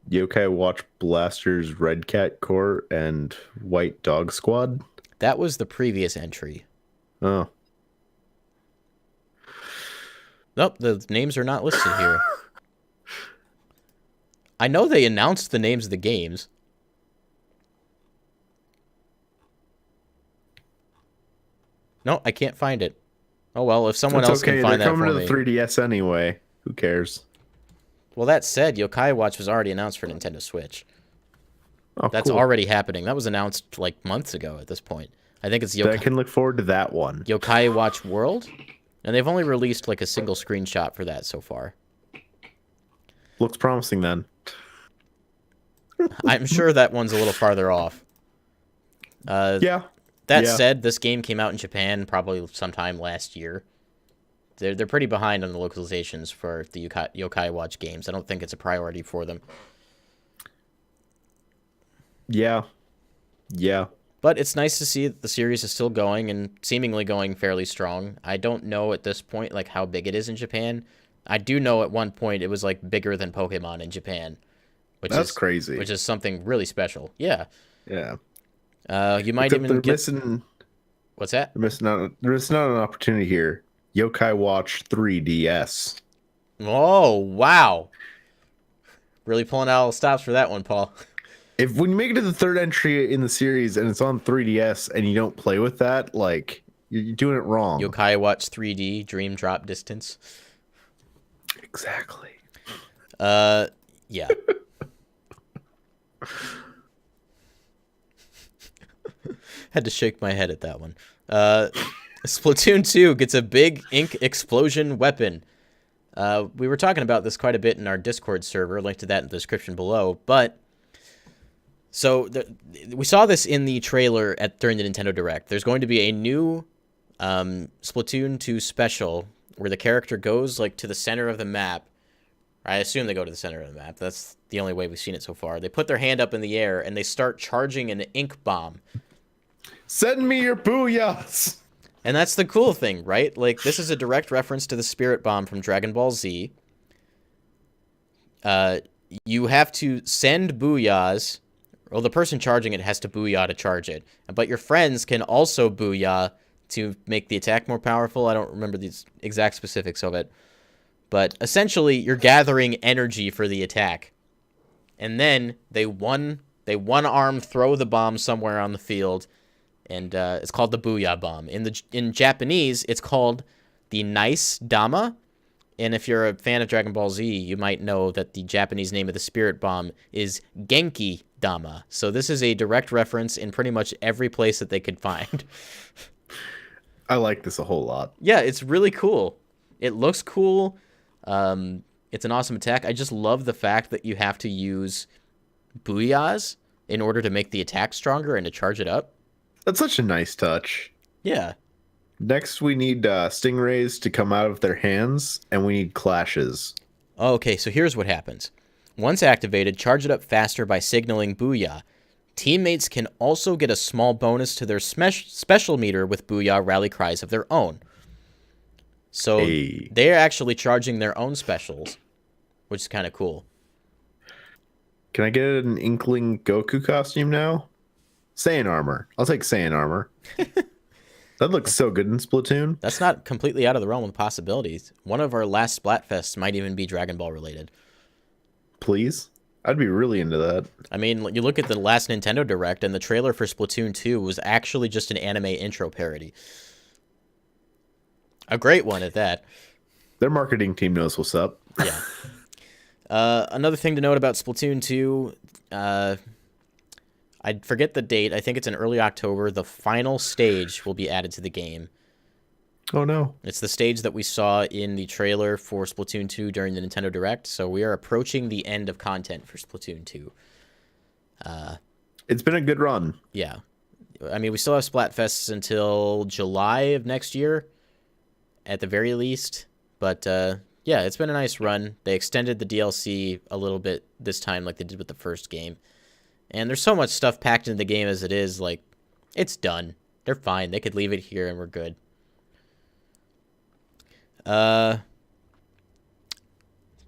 Yokai Watch Blasters Red Cat Corps and White Dog Squad. That was the previous entry. Oh. Nope, the names are not listed here. I know they announced the names of the games. No, I can't find it. Oh well, if someone else can find that for me. They're coming to the 3DS anyway. Who cares? Well, that said, Yokai Watch was already announced for Nintendo Switch. Oh, That's cool. already happening. That was announced like months ago at this point. I think it's I can look forward to that one. Yokai Watch World, and they've only released like a single screenshot for that so far. Looks promising then. I'm sure that one's a little farther off. Yeah. That said, this game came out in Japan probably sometime last year. They're pretty behind on the localizations for the Yokai Watch games. I don't think it's a priority for them. Yeah. Yeah. But it's nice to see that the series is still going and seemingly going fairly strong. I don't know at this point like how big it is in Japan. I do know at one point it was like bigger than Pokemon in Japan. That's crazy. Which is something really special. Yeah. Yeah. You might Except even they're get... missing... What's that? They're missing out an opportunity here. Yokai Watch 3DS. Oh, wow. Really pulling out all the stops for that one, Paul. When you make it to the third entry in the series and it's on 3DS and you don't play with that, like, you're doing it wrong. Yokai Watch 3D, Dream Drop Distance. Exactly. Yeah. Had to shake my head at that one. Splatoon 2 gets a big ink explosion weapon. We were talking about this quite a bit in our Discord server. Link to that in the description below. But so we saw this in the trailer during the Nintendo Direct. There's going to be a new Splatoon 2 special where the character goes like to the center of the map. I assume they go to the center of the map. That's the only way we've seen it so far. They put their hand up in the air and they start charging an ink bomb. Send me your booyahs! And that's the cool thing, right? Like, this is a direct reference to the Spirit Bomb from Dragon Ball Z. You have to send booyahs. Well, the person charging it has to booyah to charge it. But your friends can also booyah to make the attack more powerful. I don't remember the exact specifics of it. But essentially, you're gathering energy for the attack. And then they one-arm throw the bomb somewhere on the field. And it's called the Booyah Bomb. In Japanese, it's called the Nice Dama. And if you're a fan of Dragon Ball Z, you might know that the Japanese name of the Spirit Bomb is Genki Dama. So this is a direct reference in pretty much every place that they could find. I like this a whole lot. Yeah, it's really cool. It looks cool. It's an awesome attack. I just love the fact that you have to use booyahs in order to make the attack stronger and to charge it up. That's such a nice touch. Yeah. Next, we need stingrays to come out of their hands, and we need clashes. Okay, so here's what happens. Once activated, charge it up faster by signaling Booyah. Teammates can also get a small bonus to their special meter with Booyah rally cries of their own. So they're actually charging their own specials, which is kind of cool. Can I get an Inkling Goku costume now? Saiyan armor. I'll take Saiyan armor. That looks so good in Splatoon. That's not completely out of the realm of possibilities. One of our last Splatfests might even be Dragon Ball related. Please? I'd be really into that. I mean, you look at the last Nintendo Direct, and the trailer for Splatoon 2 was actually just an anime intro parody. A great one at that. Their marketing team knows what's up. Yeah. Another thing to note about Splatoon 2, I forget the date. I think it's in early October. The final stage will be added to the game. Oh no. It's the stage that we saw in the trailer for Splatoon 2 during the Nintendo Direct, so we are approaching the end of content for Splatoon 2. It's been a good run. Yeah. I mean, we still have Splatfests until July of next year, at the very least. But, yeah, it's been a nice run. They extended the DLC a little bit this time like they did with the first game. And there's so much stuff packed into the game as it is, like, it's done. They're fine. They could leave it here and we're good.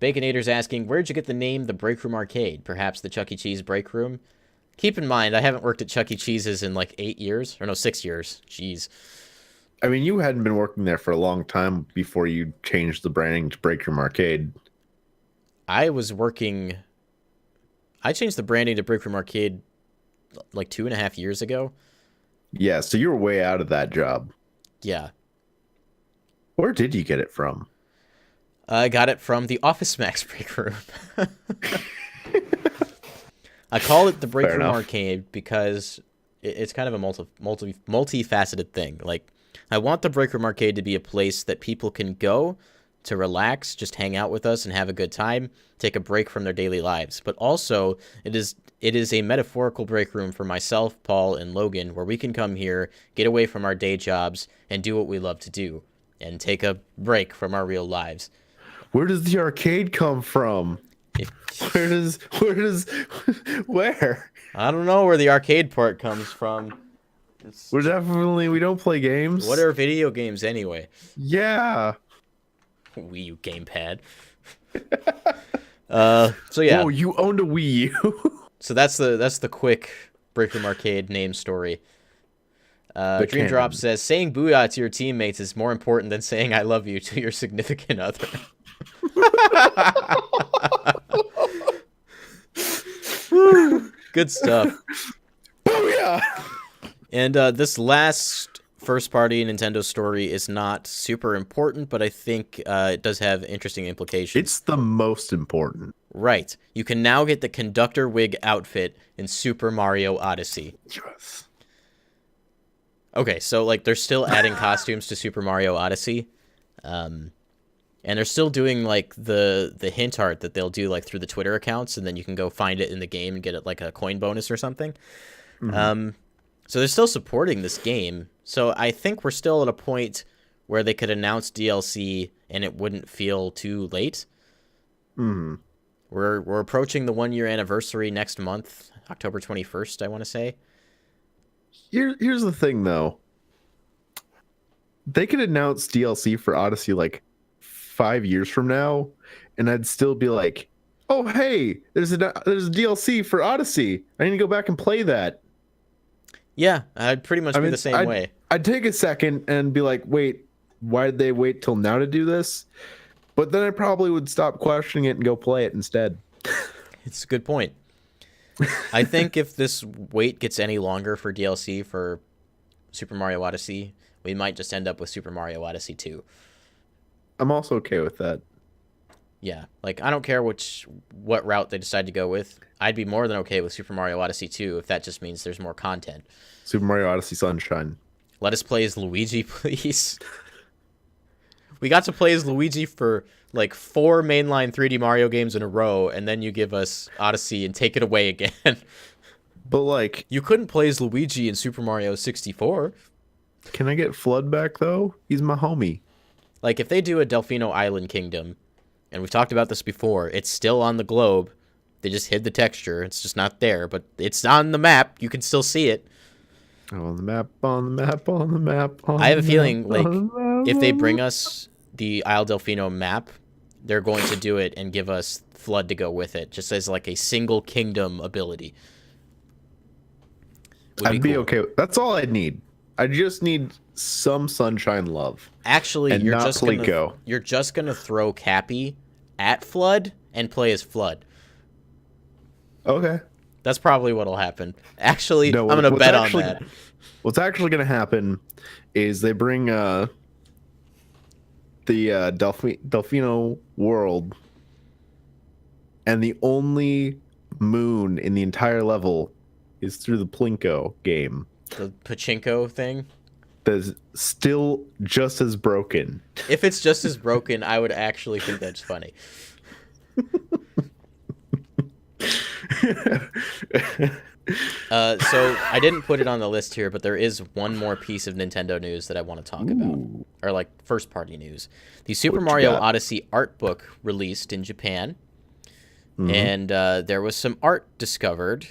Baconator's asking, where'd you get the name The Break Room Arcade? Perhaps the Chuck E. Cheese Break Room? Keep in mind, I haven't worked at Chuck E. Cheese's in like 8 years. Or no, 6 years. Jeez. I mean, you hadn't been working there for a long time before you changed the branding to Break Room Arcade. I changed the branding to Break Room Arcade like 2.5 years ago. Yeah, so you were way out of that job. Yeah. Where did you get it from? I got it from the Office Max Break Room. I call it the Break Fair Room enough. Arcade because it's kind of a multifaceted thing. Like, I want the Break Room Arcade to be a place that people can go to relax, just hang out with us and have a good time, take a break from their daily lives. But also, it is a metaphorical break room for myself, Paul, and Logan, where we can come here, get away from our day jobs, and do what we love to do, and take a break from our real lives. Where does the arcade come from? Where? I don't know where the arcade part comes from. We don't play games. What are video games anyway? Yeah. Wii U gamepad. So yeah. Oh, you owned a Wii U. So that's the quick Break Room Arcade name story. Dream Drop says, saying booyah to your teammates is more important than saying I love you to your significant other. Good stuff. Booyah! And this last first-party Nintendo story is not super important, but I think it does have interesting implications. It's the most important. Right. You can now get the conductor wig outfit in Super Mario Odyssey. Yes. Okay, so like they're still adding costumes to Super Mario Odyssey. And they're still doing like the hint art that they'll do like through the Twitter accounts, and then you can go find it in the game and get it like a coin bonus or something. Mm-hmm. So they're still supporting this game. So I think we're still at a point where they could announce DLC and it wouldn't feel too late. Mm-hmm. We're approaching the 1 year anniversary next month, October 21st, I want to say. Here's the thing though. They could announce DLC for Odyssey like 5 years from now, and I'd still be like, "Oh, hey, there's a DLC for Odyssey. I need to go back and play that." Yeah, I'd pretty much be the same way. I'd take a second and be like, "Wait, why did they wait till now to do this?" But then I probably would stop questioning it and go play it instead. It's a good point. I think if this wait gets any longer for DLC for Super Mario Odyssey, we might just end up with Super Mario Odyssey 2. I'm also okay with that. Yeah, like I don't care what route they decide to go with. I'd be more than okay with Super Mario Odyssey 2 if that just means there's more content. Super Mario Odyssey Sunshine. Let us play as Luigi, please. We got to play as Luigi for like 4 mainline 3D Mario games in a row, and then you give us Odyssey and take it away again. But like, You couldn't play as Luigi in Super Mario 64. can I get Flood back though? He's my homie. Like, if they do a Delfino Island Kingdom, and we've talked about this before, it's still on the globe. They just hid the texture. It's just not there, but it's on the map. You can still see it. On the map, on the map, on the map. I have a feeling, like, if they bring us the Isle Delfino map, they're going to do it and give us Flood to go with it, just as, like, a single kingdom ability. I'd be okay. That's all I need. I just need some Sunshine love. Actually, and you're not just gonna throw Cappy at Flood and play as Flood. Okay. That's probably what'll happen. Actually, No, I'm gonna bet on actually, that. What's actually going to happen is they bring the Delfino world, and the only moon in the entire level is through the Plinko game. The pachinko thing. That's still just as broken. If it's just as broken, I would actually think that's funny. So I didn't put it on the list here, but there is one more piece of Nintendo news that I want to talk about, or like first party news. The Super Mario Odyssey art book released in Japan, and there was some art discovered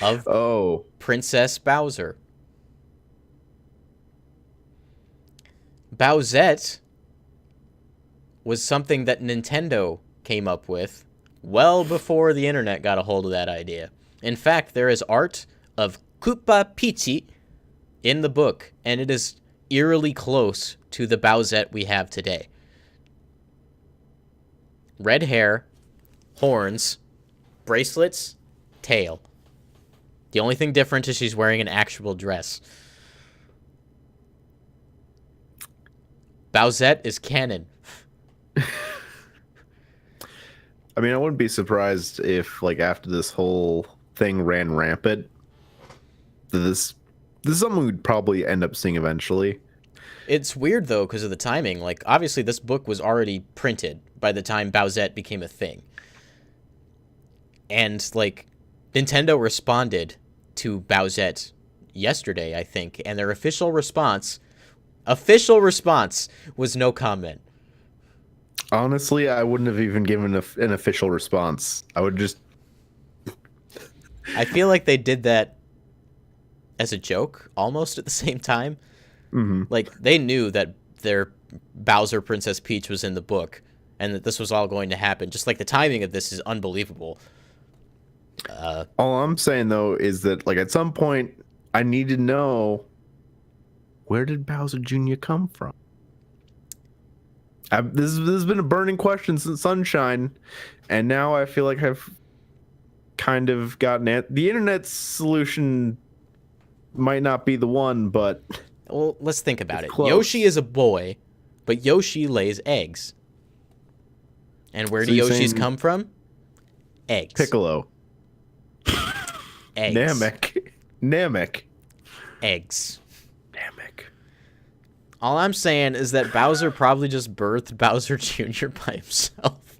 of Princess Bowser. Bowsette was something that Nintendo came up with well before the internet got a hold of that idea. In fact, there is art of Koopa Pichi in the book, and it is eerily close to the Bowsette we have today. Red hair, horns, bracelets, tail. The only thing different is she's wearing an actual dress. Bowsette is canon. I mean, I wouldn't be surprised if, like, after this whole thing ran rampant, this is something we'd probably end up seeing eventually. It's weird, though, because of the timing. Like, obviously, this book was already printed by the time Bowsette became a thing. And, like, Nintendo responded to Bowsette yesterday, I think, and their official response was no comment. Honestly, I wouldn't have even given an official response. I would just... I feel like they did that as a joke, almost at the same time. Mm-hmm. Like, they knew that their Bowser Princess Peach was in the book, and that this was all going to happen. Just like the timing of this is unbelievable. All I'm saying, though, is that, like, at some point, I need to know, where did Bowser Jr. come from? This has been a burning question since Sunshine, and now I feel like I've kind of gotten it. The internet's solution might not be the one, but... Well, let's think about it. Close. Yoshi is a boy, but Yoshi lays eggs. And where do Yoshis come from? Eggs. Piccolo. Eggs. Namek. Eggs. Namek. All I'm saying is that Bowser probably just birthed Bowser Jr. by himself.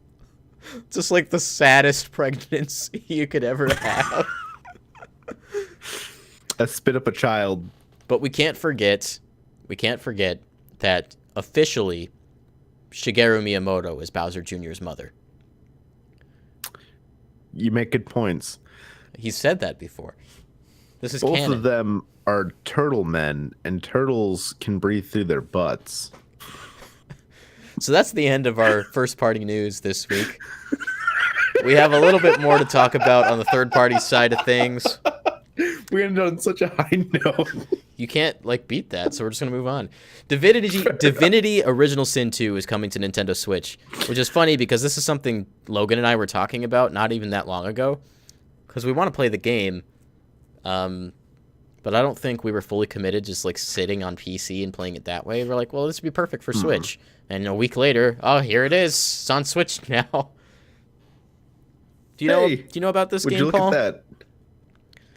Just like the saddest pregnancy you could ever have. I spit up a child. But we can't forget that officially Shigeru Miyamoto is Bowser Jr.'s mother. You make good points. He said that before. This is Both canon. of them are turtle men, and turtles can breathe through their butts. So that's the end of our first party news this week. We have a little bit more to talk about on the third party side of things. We ended on such a high note. You can't, like, beat that, so we're just going to move on. Divinity Original Sin 2 is coming to Nintendo Switch, which is funny because this is something Logan and I were talking about not even that long ago, because we want to play the game, but I don't think we were fully committed just, like, sitting on PC and playing it that way. We're like, well, this would be perfect for Switch. And a week later, oh, here it is. It's on Switch now. Do you know about this game, Would you look Paul? at that?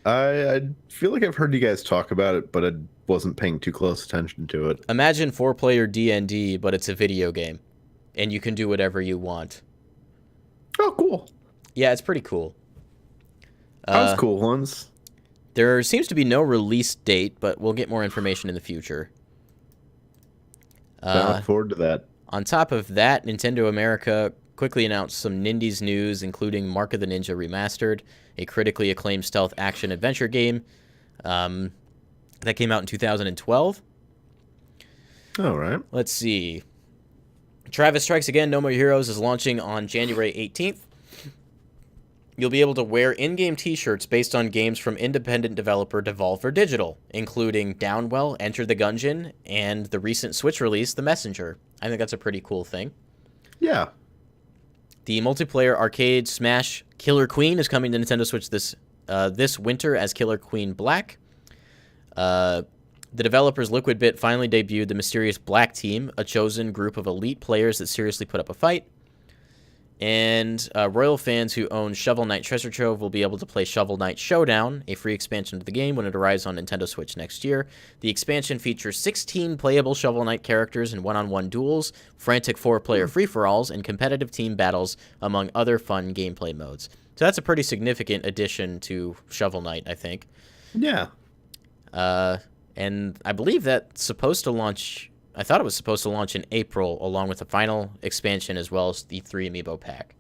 I feel like I've heard you guys talk about it, but I wasn't paying too close attention to it. Imagine 4-player D&D, but it's a video game, and you can do whatever you want. Oh, cool. Yeah, it's pretty cool. That was cool ones. There seems to be no release date, but we'll get more information in the future. I look forward to that. On top of that, Nintendo America quickly announced some Nindies news, including Mark of the Ninja Remastered, a critically acclaimed stealth action-adventure game that came out in 2012. All right. Let's see. Travis Strikes Again, No More Heroes is launching on January 18th. You'll be able to wear in-game t-shirts based on games from independent developer Devolver Digital, including Downwell, Enter the Gungeon, and the recent Switch release, The Messenger. I think that's a pretty cool thing. Yeah. The multiplayer arcade Smash Killer Queen is coming to Nintendo Switch this winter as Killer Queen Black. The developers Liquid Bit finally debuted the mysterious Black Team, a chosen group of elite players that seriously put up a fight. And Royal fans who own Shovel Knight Treasure Trove will be able to play Shovel Knight Showdown, a free expansion of the game when it arrives on Nintendo Switch next year. The expansion features 16 playable Shovel Knight characters in one-on-one duels, frantic 4-player free-for-alls, and competitive team battles, among other fun gameplay modes. So that's a pretty significant addition to Shovel Knight, I think. Yeah. And I believe that's supposed to launch... I thought it was supposed to launch in April, along with the final expansion as well as the 3 Amiibo pack.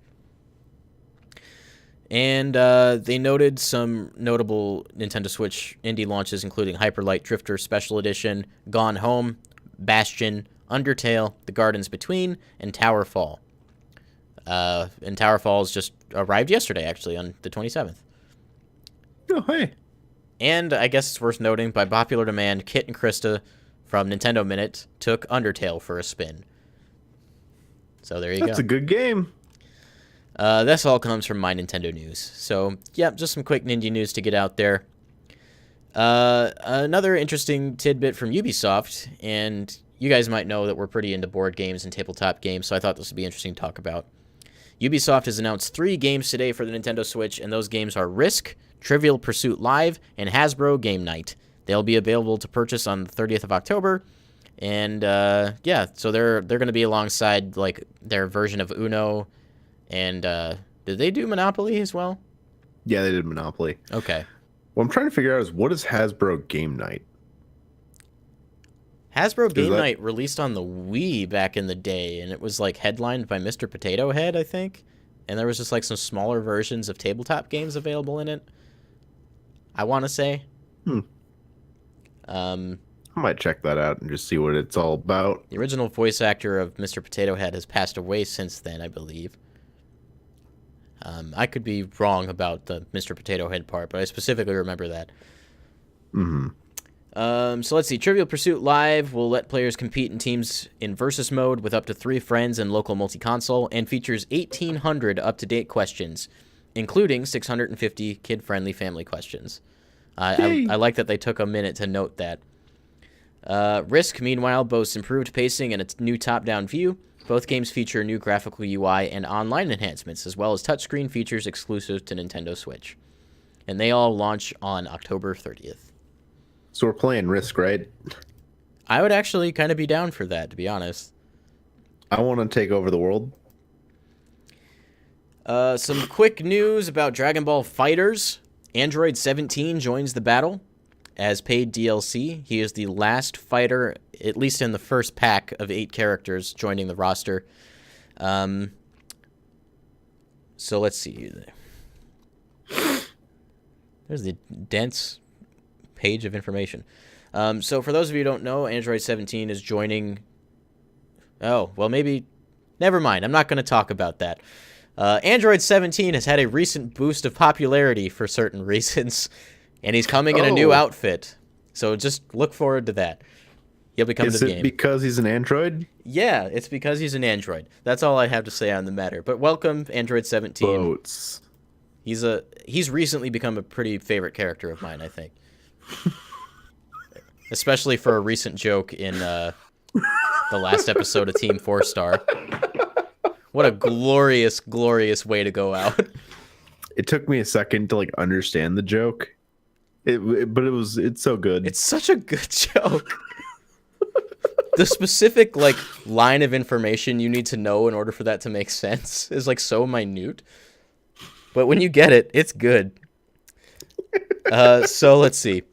And they noted some notable Nintendo Switch indie launches, including Hyper Light Drifter Special Edition, Gone Home, Bastion, Undertale, The Gardens Between, and Towerfall. And Towerfall's just arrived yesterday, actually, on the 27th. Oh, hey. And I guess it's worth noting, by popular demand, Kit and Krista from Nintendo Minute took Undertale for a spin. So there you go. That's a good game. This all comes from My Nintendo News. So, yeah, just some quick Ninja news to get out there. Another interesting tidbit from Ubisoft, and you guys might know that we're pretty into board games and tabletop games, so I thought this would be interesting to talk about. Ubisoft has announced 3 games today for the Nintendo Switch, and those games are Risk, Trivial Pursuit Live, and Hasbro Game Night. They'll be available to purchase on the 30th of October, and yeah, so they're going to be alongside like their version of Uno, and did they do Monopoly as well? Yeah, they did Monopoly. Okay. What I'm trying to figure out is, what is Hasbro Game Night? Hasbro Game Night released on the Wii back in the day, and it was like headlined by Mr. Potato Head, I think, and there was just like some smaller versions of tabletop games available in it, I want to say. I might check that out and just see what it's all about. The original voice actor of Mr. Potato Head has passed away since then, I believe. I could be wrong about the Mr. Potato Head part, but I specifically remember that. So let's see. Trivial Pursuit Live will let players compete in teams in versus mode with up to 3 friends and local multi-console, and features 1,800 up-to-date questions, including 650 kid-friendly family questions. I like that they took a minute to note that. Risk, meanwhile, boasts improved pacing and its new top-down view. Both games feature new graphical UI and online enhancements, as well as touchscreen features exclusive to Nintendo Switch. And they all launch on October 30th. So we're playing Risk, right? I would actually kind of be down for that, to be honest. I want to take over the world. Some quick news about Dragon Ball Fighters. Android 17 joins the battle as paid DLC. He is the last fighter, at least in the first pack of 8 characters joining the roster. So let's see. There's the dense page of information. So for those of you who don't know, Android 17 is joining... Oh, well, maybe... Never mind. I'm not going to talk about that. Android 17 has had a recent boost of popularity for certain reasons, and he's coming in a new outfit. So just look forward to that. He'll become the game. Is it because he's an Android? Yeah, it's because he's an Android. That's all I have to say on the matter. But welcome, Android 17. Boats. He's recently become a pretty favorite character of mine, I think. Especially for a recent joke in the last episode of Team 4-Star. What a glorious, glorious way to go out. It took me a second to like understand the joke. But it's so good. It's such a good joke. The specific like line of information you need to know in order for that to make sense is like so minute. But when you get it, it's good. So let's see.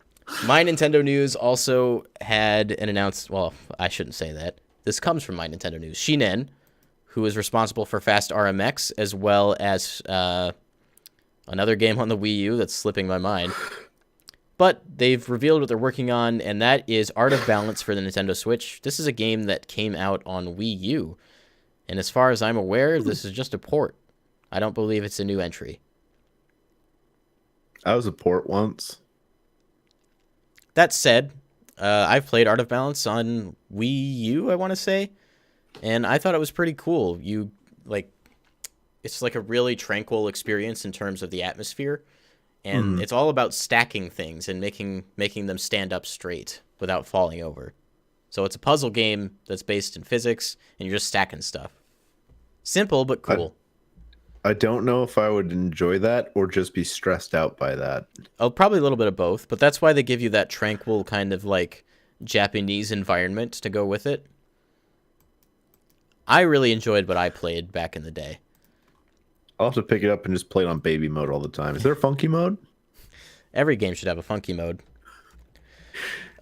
My Nintendo News also had an announcement. Well, I shouldn't say that. This comes from My Nintendo News. Shinen, who is responsible for Fast RMX, as well as another game on the Wii U that's slipping my mind. But they've revealed what they're working on, and that is Art of Balance for the Nintendo Switch. This is a game that came out on Wii U, and as far as I'm aware, this is just a port. I don't believe it's a new entry. I was a port once. That said, I've played Art of Balance on Wii U, I want to say, and I thought it was pretty cool. It's like a really tranquil experience in terms of the atmosphere. And it's all about stacking things and making them stand up straight without falling over. So it's a puzzle game that's based in physics, and you're just stacking stuff. Simple, but cool. I don't know if I would enjoy that or just be stressed out by that. Oh, probably a little bit of both, but that's why they give you that tranquil kind of like Japanese environment to go with it. I really enjoyed what I played back in the day. I'll have to pick it up and just play it on baby mode all the time. Is there a funky mode? Every game should have a funky mode.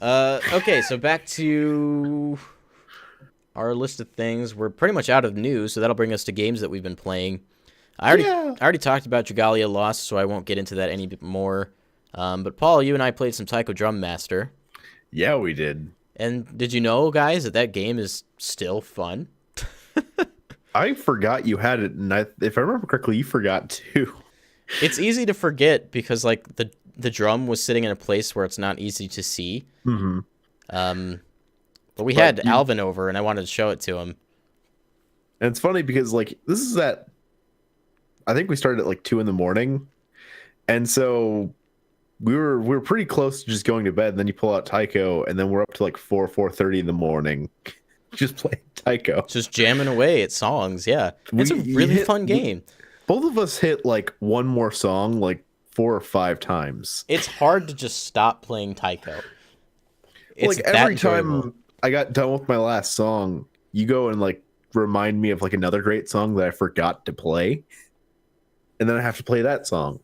Okay, so back to our list of things. We're pretty much out of news, so that'll bring us to games that we've been playing. I already talked about Dragalia Lost, so I won't get into that any bit more. But Paul, you and I played some Taiko Drum Master. Yeah, we did. And did you know, guys, that that game is still fun? I forgot you had it, and if I remember correctly, you forgot too. It's easy to forget because like the drum was sitting in a place where it's not easy to see. Mm-hmm. But we had Alvin over, and I wanted to show it to him. And it's funny because like this is at, I think we started at like 2 a.m, and so we were pretty close to just going to bed. And then you pull out Taiko, and then we're up to like 4:30 in the morning, just playing Taiko, Just jamming away at songs. Yeah, it's a really fun game. Both of us hit like one more song like 4 or 5 times. It's hard to just stop playing Taiko. Like every time I got done with my last song, you go and like remind me of like another great song that I forgot to play, and then I have to play that song.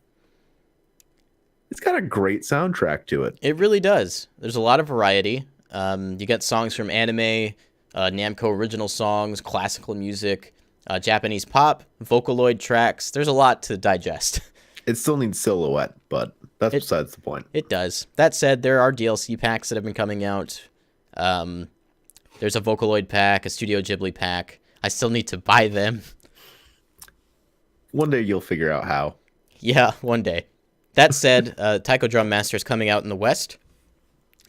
It's got a great soundtrack to it. It really does. There's a lot of variety. You get songs from anime, Namco original songs, classical music, Japanese pop, Vocaloid tracks. There's a lot to digest. It still needs Silhouette, but that's besides the point. It does. That said, there are DLC packs that have been coming out. There's a Vocaloid pack, a Studio Ghibli pack. I still need to buy them. One day you'll figure out how. Yeah, one day. That said, Taiko Drum Master is coming out in the West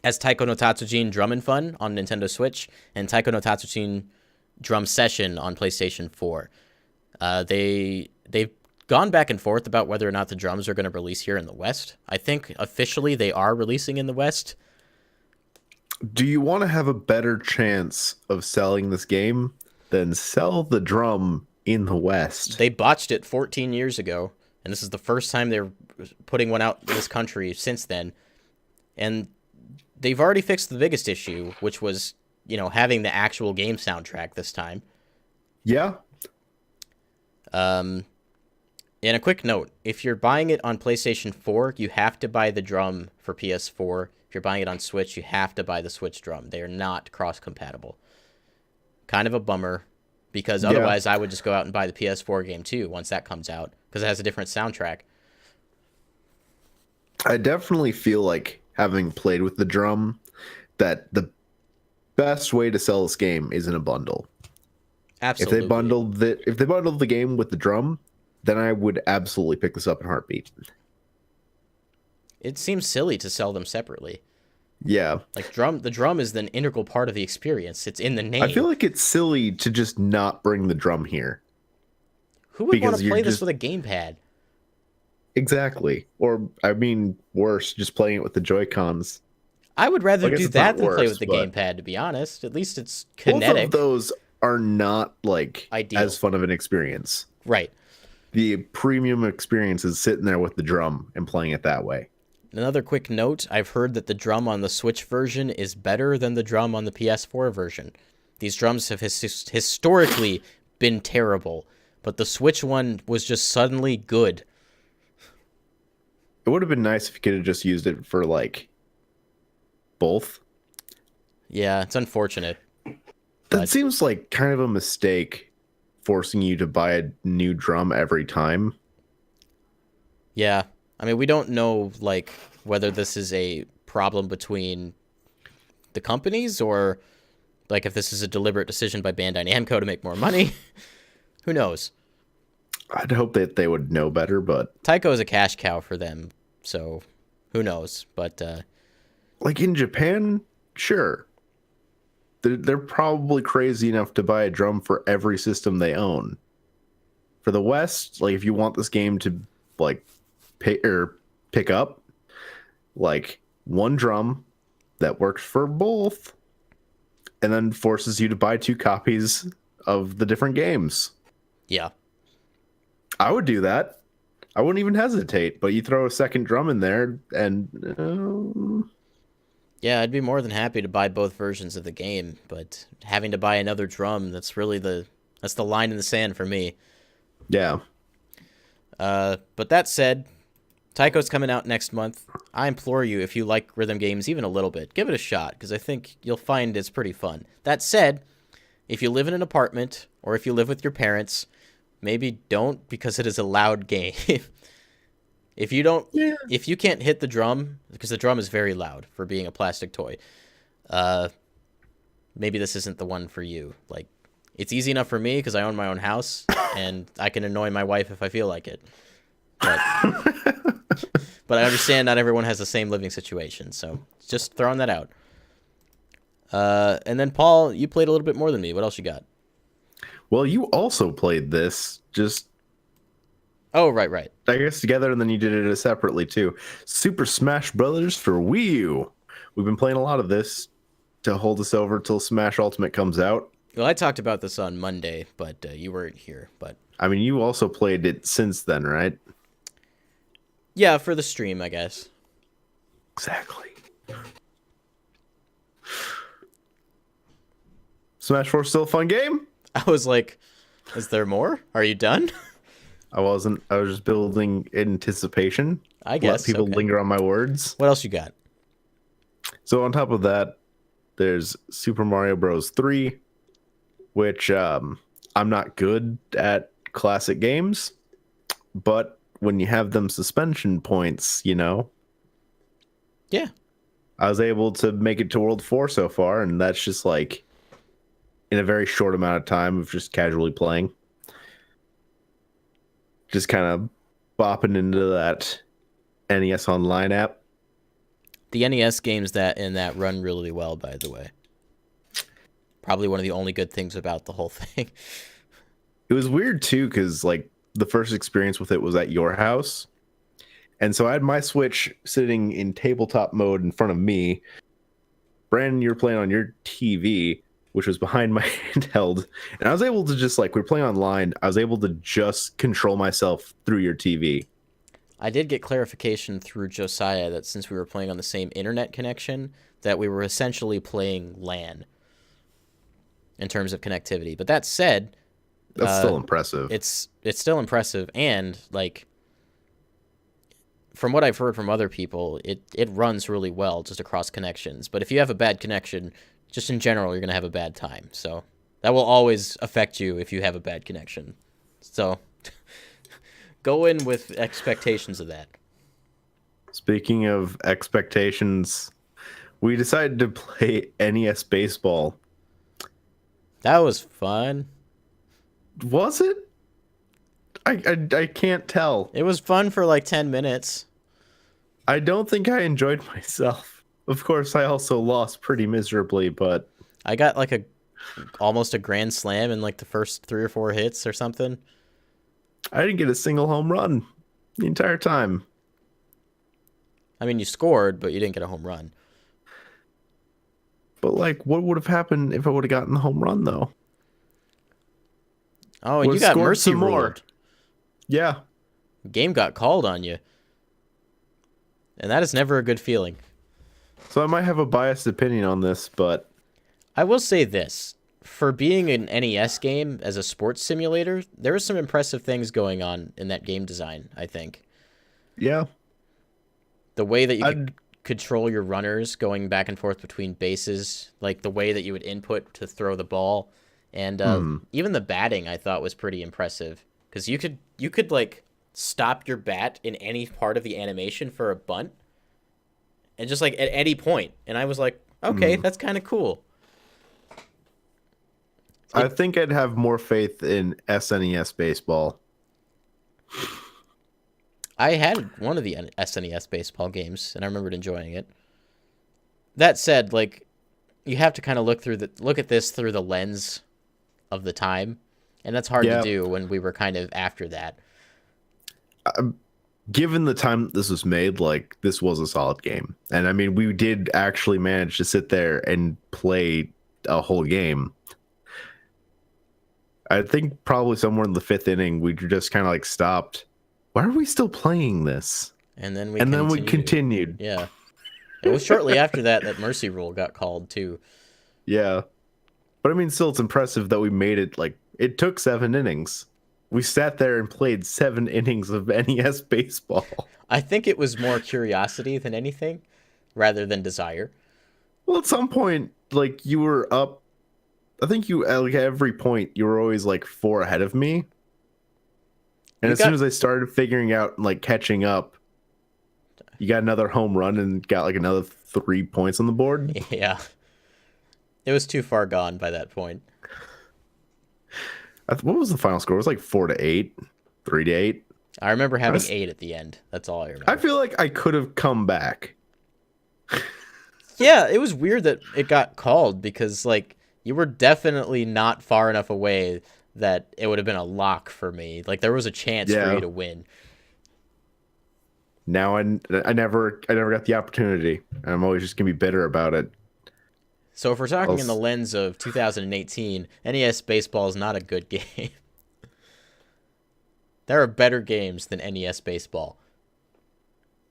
as Taiko no Tatsujin Drum and Fun on Nintendo Switch and Taiko no Tatsujin Drum Session on PlayStation 4. They've gone back and forth about whether or not the drums are going to release here in the West. I think officially they are releasing in the West. Do you want to have a better chance of selling this game than sell the drum in the West? They botched it 14 years ago, and this is the first time they're putting one out in this country since then. And they've already fixed the biggest issue, which was, having the actual game soundtrack this time. Yeah. And a quick note, if you're buying it on PlayStation 4, you have to buy the drum for PS4. If you're buying it on Switch, you have to buy the Switch drum. They are not cross-compatible. Kind of a bummer, because otherwise I would just go out and buy the PS4 game too once that comes out, because it has a different soundtrack. I definitely feel like, having played with the drum, that the best way to sell this game is in a bundle. Absolutely. If they bundled the game with the drum, then I would absolutely pick this up in a heartbeat. It seems silly to sell them separately. Yeah. Like the drum is an integral part of the experience. It's in the name. I feel like it's silly to just not bring the drum here. Who would want to play this with a gamepad? Exactly. Or, I mean, worse, just playing it with the JoyCons. I would rather do that than play with the gamepad, to be honest. At least it's kinetic. Both of those are not, like, ideal. As fun of an experience. Right. The premium experience is sitting there with the drum and playing it that way. Another quick note, I've heard that the drum on the Switch version is better than the drum on the PS4 version. These drums have historically been terrible, but the Switch one was just suddenly good. It would have been nice if you could have just used it for, like, both. Yeah, it's unfortunate. That seems like kind of a mistake, forcing you to buy a new drum every time. Yeah. I mean, we don't know, like, whether this is a problem between the companies or, like, if this is a deliberate decision by Bandai Namco to make more money. Who knows? I'd hope that they would know better, but... Taiko is a cash cow for them, so who knows? But, like, in Japan, sure. They're probably crazy enough to buy a drum for every system they own. For the West, like, if you want this game to, like... pick up like one drum that works for both and then forces you to buy 2 copies of the different games. Yeah. I would do that. I wouldn't even hesitate. But you throw a second drum in there, and Yeah, I'd be more than happy to buy both versions of the game, but having to buy another drum, that's the line in the sand for me. yeah. But that said, Taiko's coming out next month. I implore you, if you like rhythm games even a little bit, give it a shot, because I think you'll find it's pretty fun. That said, if you live in an apartment, or if you live with your parents, maybe don't, because it is a loud game. If you can't hit the drum, because the drum is very loud for being a plastic toy, maybe this isn't the one for you. Like, it's easy enough for me because I own my own house, and I can annoy my wife if I feel like it. But, but I understand not everyone has the same living situation, so just throwing that out. And then, Paul, you played a little bit more than me. What else you got? Well, you also played this, just Oh, right. I guess together, and then you did it separately too. Super Smash Brothers for Wii U. We've been playing a lot of this to hold us over till Smash Ultimate comes out. Well, I talked about this on Monday, but you weren't here. But I mean, you also played it since then, right? yeah, for the stream, I guess. Exactly. Smash 4 still a fun game? I was like, is there more? Are you done? I wasn't. I was just building anticipation. I guess. Let people Okay. linger on my words. What else you got? So on top of that, there's Super Mario Bros. 3, which I'm not good at classic games, but when you have them suspension points, Yeah. I was able to make it to World 4 so far, and that's just like in a very short amount of time of just casually playing. Just kind of bopping into that NES Online app. The NES games that run really well, by the way. Probably one of the only good things about the whole thing. It was weird too, because like the first experience with it was at your house. And so I had my Switch sitting in tabletop mode in front of me. Brandon, you were playing on your TV, which was behind my handheld. And I was able to just like, we were playing online. I was able to just control myself through your TV. I did get clarification through Josiah that since we were playing on the same internet connection, that we were essentially playing LAN in terms of connectivity. But that said, That's still impressive. it's still impressive, and like from what I've heard from other people, it runs really well just across connections. But if you have a bad connection, just in general, you're gonna have a bad time. So that will always affect you if you have a bad connection. So go in with expectations of that. Speaking of expectations, we decided to play NES Baseball. That was fun. Was it? I can't tell. It was fun for like 10 minutes. I don't think I enjoyed myself. Of course, I also lost pretty miserably, but I got like almost a grand slam in like the first 3 or 4 hits or something. I didn't get a single home run the entire time. I mean, you scored, but you didn't get a home run. But like, what would have happened if I would have gotten the home run though? Oh, and you Would've got scored mercy some more. ruled. Yeah. Game got called on you. And that is never a good feeling. So I might have a biased opinion on this, but I will say this. For being an NES game as a sports simulator, there are some impressive things going on in that game design, I think. yeah. The way that you could control your runners going back and forth between bases, like the way that you would input to throw the ball, and even the batting I thought was pretty impressive, because you could like stop your bat in any part of the animation for a bunt, and just like at any point, and I was like, okay, that's kind of cool. I think I'd have more faith in SNES Baseball. I had one of the SNES baseball games, and I remembered enjoying it. That said, like, you have to kind of look at this through the lens of the time, and that's hard to do when we were kind of after that. Given the time this was made, like, this was a solid game. And I mean, we did actually manage to sit there and play a whole game. I think probably somewhere in the 5th inning, we just kind of like stopped. Why are we still playing this? And then we And then we continued. Yeah. It was shortly after that that Mercy Rule got called, too. Yeah. But I mean, still, it's impressive that we made it. Like, it took 7 innings. We sat there and played 7 innings of NES baseball. I think it was more curiosity than anything, rather than desire. Well, at some point, like, you were up. I think you, at like every point, you were always like 4 ahead of me. And soon as I started figuring out, like, catching up, you got another home run and got like another 3 points on the board. Yeah. It was too far gone by that point. What was the final score? It was like 4-8, 3-8. I remember having 8 at the end. That's all I remember. I feel like I could have come back. Yeah, it was weird that it got called because, like, you were definitely not far enough away that it would have been a lock for me. Like, there was a chance for you to win. Now I never got the opportunity. I'm always just gonna be bitter about it. So if we're talking in the lens of 2018, NES Baseball is not a good game. There are better games than NES Baseball.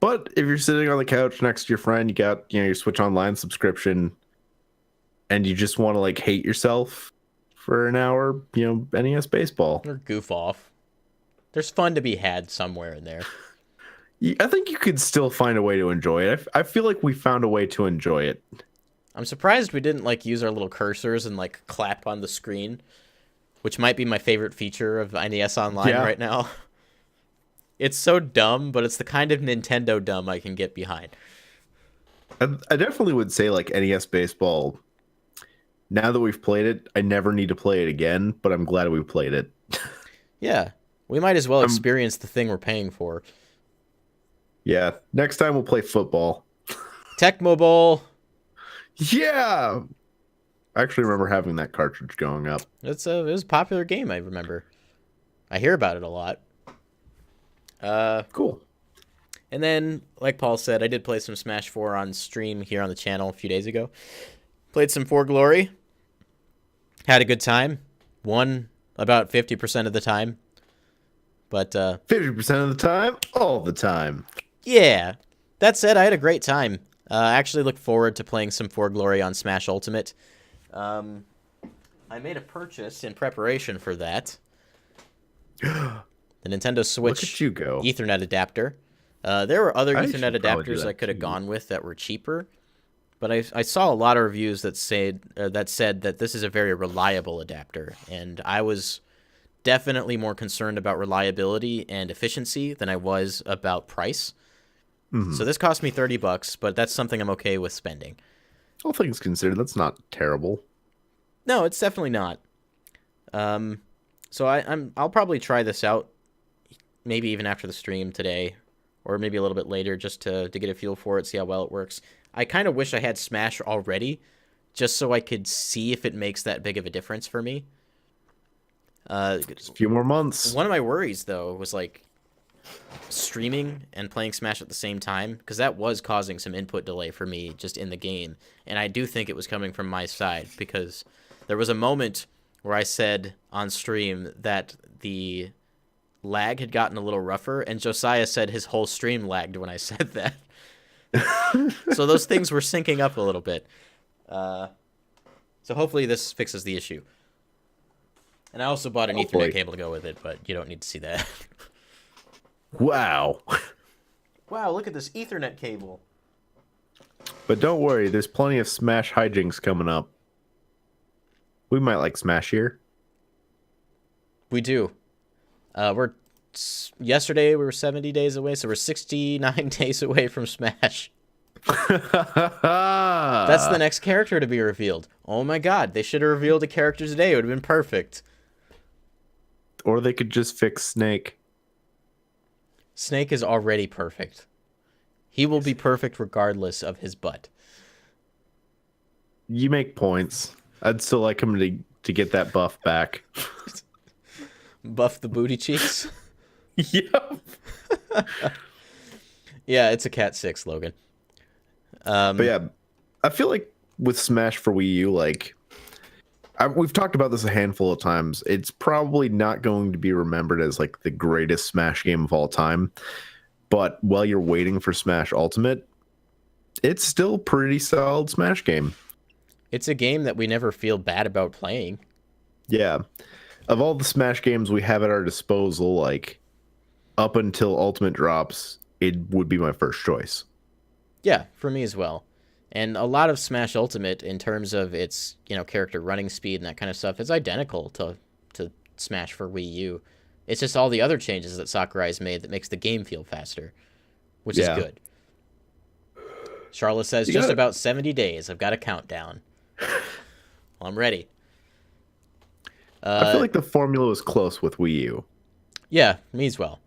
But if you're sitting on the couch next to your friend, you got your Switch Online subscription, and you just want to like hate yourself for an hour, NES Baseball. Or goof off. There's fun to be had somewhere in there. I think you could still find a way to enjoy it. I feel like we found a way to enjoy it. I'm surprised we didn't like use our little cursors and like clap on the screen, which might be my favorite feature of NES Online right now. It's so dumb, but it's the kind of Nintendo dumb I can get behind. I definitely would say like NES Baseball. Now that we've played it, I never need to play it again, but I'm glad we played it. Yeah, we might as well experience the thing we're paying for. Yeah, next time we'll play football. Tecmo Bowl. Yeah, I actually remember having that cartridge going up. It was a popular game, I remember. I hear about it a lot. Cool. And then, like Paul said, I did play some Smash 4 on stream here on the channel a few days ago. Played some For Glory. Had a good time. Won about 50% of the time. But 50% of the time, all the time. Yeah. That said, I had a great time. I actually look forward to playing some For Glory on Smash Ultimate. I made a purchase in preparation for that. The Nintendo Switch Look at you go. Ethernet adapter. There were other Ethernet adapters I could have gone with that were cheaper, but I saw a lot of reviews that said that this is a very reliable adapter, and I was definitely more concerned about reliability and efficiency than I was about price. Mm-hmm. So this cost me $30, but that's something I'm okay with spending. All things considered, that's not terrible. No, it's definitely not. So I'll probably try this out, maybe even after the stream today, or maybe a little bit later, just to get a feel for it, see how well it works. I kind of wish I had Smash already, just so I could see if it makes that big of a difference for me. Just a few more months. One of my worries, though, was like streaming and playing Smash at the same time, because that was causing some input delay for me just in the game, and I do think it was coming from my side, because there was a moment where I said on stream that the lag had gotten a little rougher, and Josiah said his whole stream lagged when I said that. So those things were syncing up a little bit. So hopefully this fixes the issue. And I also bought an Ethernet cable to go with it, but you don't need to see that. Wow. Wow, look at this Ethernet cable. But don't worry, there's plenty of Smash hijinks coming up. We might like Smash here. We do. Yesterday we were 70 days away, so we're 69 days away from Smash. That's the next character to be revealed. Oh my god, they should have revealed a character today. It would have been perfect. Or they could just fix Snake. Snake is already perfect. He will be perfect regardless of his butt. You make points. I'd still like him to get that buff back. Buff the booty cheeks? Yep. Yeah, it's a Cat 6, Logan. But yeah, I feel like with Smash for Wii U, like, We've talked about this a handful of times. It's probably not going to be remembered as like the greatest Smash game of all time, but while you're waiting for Smash Ultimate, it's still a pretty solid Smash game. It's a game that we never feel bad about playing. Yeah. Of all the Smash games we have at our disposal, like up until Ultimate drops, it would be my first choice. Yeah, for me as well. And a lot of Smash Ultimate, in terms of its character running speed and that kind of stuff, is identical to Smash for Wii U. It's just all the other changes that Sakurai's made that makes the game feel faster, which is good. Charlotte says, just about 70 days. I've got a countdown. Well, I'm ready. I feel like the formula was close with Wii U. Yeah, me as well.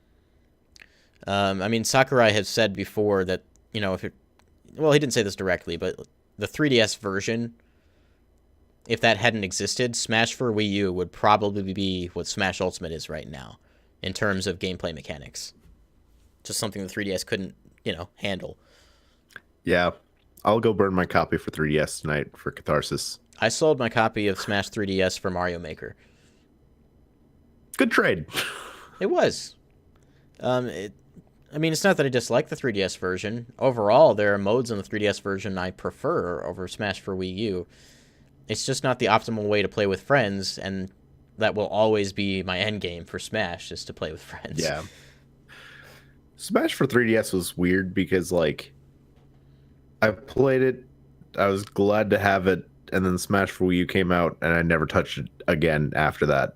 I mean, Sakurai has said before that, if it... Well, he didn't say this directly, but the 3DS version, if that hadn't existed, Smash for Wii U would probably be what Smash Ultimate is right now in terms of gameplay mechanics. Just something the 3DS couldn't, handle. Yeah. I'll go burn my copy for 3DS tonight for catharsis. I sold my copy of Smash 3DS for Mario Maker. Good trade. It was. It's not that I dislike the 3DS version. Overall, there are modes in the 3DS version I prefer over Smash for Wii U. It's just not the optimal way to play with friends, and that will always be my end game for Smash, is to play with friends. Yeah. Smash for 3DS was weird because, like, I played it, I was glad to have it, and then Smash for Wii U came out, and I never touched it again after that.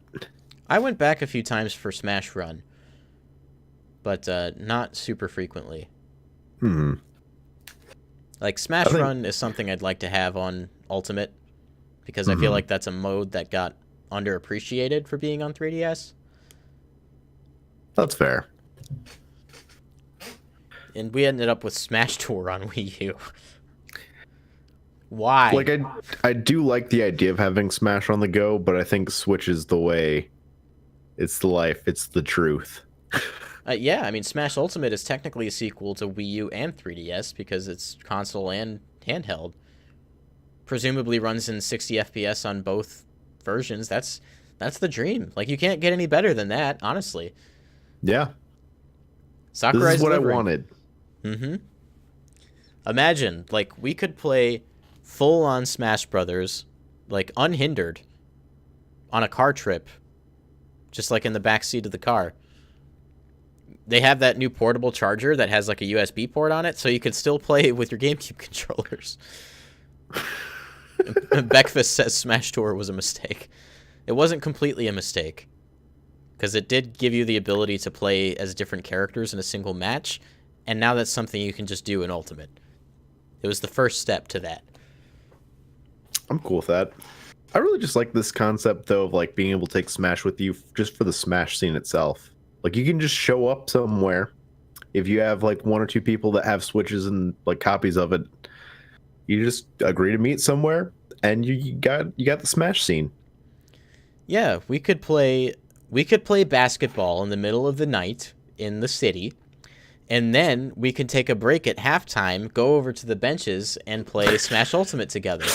I went back a few times for Smash Run, but not super frequently. Like, Smash Run is something I'd like to have on Ultimate, because I feel like that's a mode that got underappreciated for being on 3DS. That's fair. And we ended up with Smash Tour on Wii U. Why? Like, I do like the idea of having Smash on the go, but I think Switch is the way. It's the life. It's the truth. Yeah, I mean, Smash Ultimate is technically a sequel to Wii U and 3DS because it's console and handheld. Presumably runs in 60 FPS on both versions. That's the dream. Like, you can't get any better than that, honestly. Yeah. Sakurai's this is what delivering. I wanted. Imagine, like, we could play full-on Smash Brothers, like, unhindered, on a car trip, just like in the back seat of the car. They have that new portable charger that has like a USB port on it, so you can still play with your GameCube controllers. Beckfist says Smash Tour was a mistake. It wasn't completely a mistake, because it did give you the ability to play as different characters in a single match, and now that's something you can just do in Ultimate. It was the first step to that. I'm cool with that. I really just like this concept, though, of like being able to take Smash with you just for the Smash scene itself. Like, you can just show up somewhere. If you have like one or two people that have Switches and like copies of it, you just agree to meet somewhere, and you got the Smash scene. Yeah, we could play basketball in the middle of the night in the city, and then we could take a break at halftime, go over to the benches, and play Smash Ultimate together.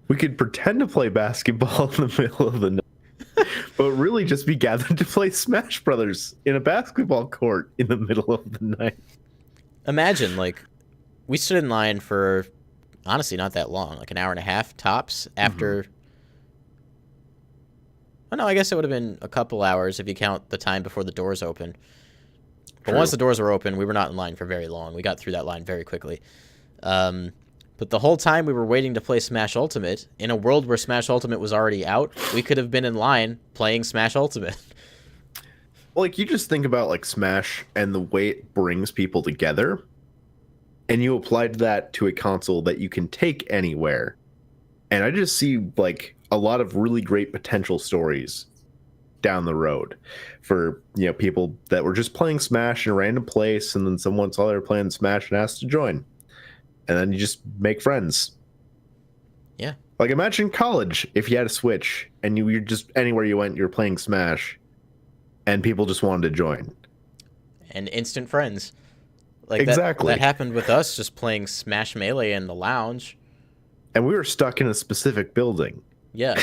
We could pretend to play basketball in the middle of the night, but really just be gathered to play Smash Brothers in a basketball court in the middle of the night. Imagine, like, we stood in line for, honestly, not that long, like an hour and a half tops after... Oh, no, I guess it would have been a couple hours if you count the time before the doors open. But once the doors were open, we were not in line for very long. We got through that line very quickly. But the whole time we were waiting to play Smash Ultimate, in a world where Smash Ultimate was already out, we could have been in line playing Smash Ultimate. Well, like, you just think about like Smash and the way it brings people together, and you applied that to a console that you can take anywhere. And I just see like a lot of really great potential stories down the road for, people that were just playing Smash in a random place, and then someone saw they were playing Smash and asked to join. And then you just make friends. Yeah. Like, imagine college if you had a Switch and you're just anywhere you went, you're playing Smash, and people just wanted to join. And instant friends. Like, exactly. That happened with us just playing Smash Melee in the lounge. And we were stuck in a specific building. Yeah.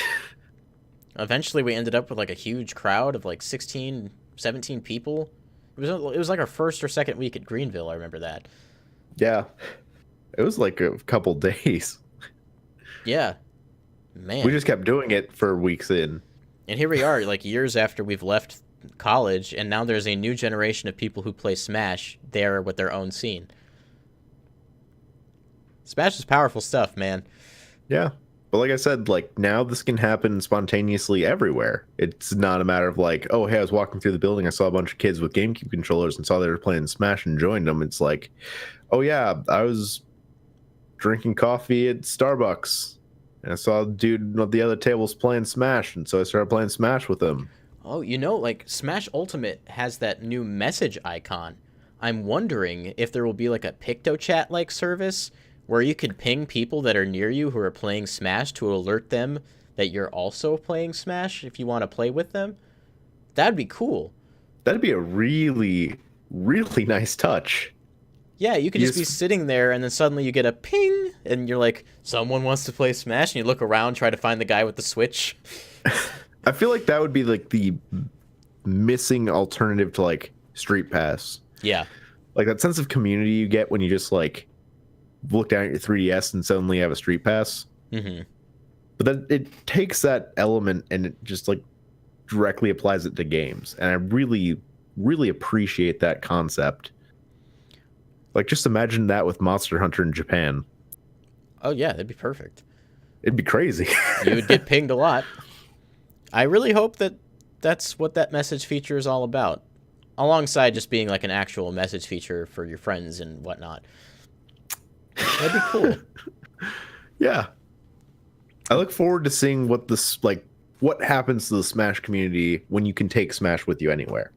Eventually, we ended up with like a huge crowd of like 16, 17 people. It was like our first or second week at Greenville. I remember that. Yeah, it was like a couple days. Yeah, We man. just kept doing it for weeks in. And here we are, like years after we've left college, and now there's a new generation of people who play Smash there with their own scene. Smash is powerful stuff, man. Yeah. But like I said, like now this can happen spontaneously everywhere. It's not a matter of like, oh, hey, I was walking through the building, I saw a bunch of kids with GameCube controllers and saw they were playing Smash and joined them. It's like, oh yeah, I was drinking coffee at Starbucks and I saw a dude at the other tables playing Smash, and so I started playing Smash with him. Oh, like Smash Ultimate has that new message icon. I'm wondering if there will be like a PictoChat like service where you could ping people that are near you who are playing Smash to alert them that you're also playing Smash if you want to play with them. That'd be cool. That'd be a really, really nice touch. Yeah, you could just be sitting there and then suddenly you get a ping and you're like, someone wants to play Smash, and you look around, try to find the guy with the Switch. I feel like that would be like the missing alternative to like Street Pass. Yeah. Like that sense of community you get when you just like look down at your 3DS and suddenly have a Street Pass. Mm-hmm. But then it takes that element and it just like directly applies it to games. And I really, really appreciate that concept. Like just imagine that with Monster Hunter in Japan. Oh, yeah, that'd be perfect. It'd be crazy. You would get pinged a lot. I really hope that that's what that message feature is all about, alongside just being like an actual message feature for your friends and whatnot. That'd be cool. Yeah. I look forward to seeing what this like what happens to the Smash community when you can take Smash with you anywhere.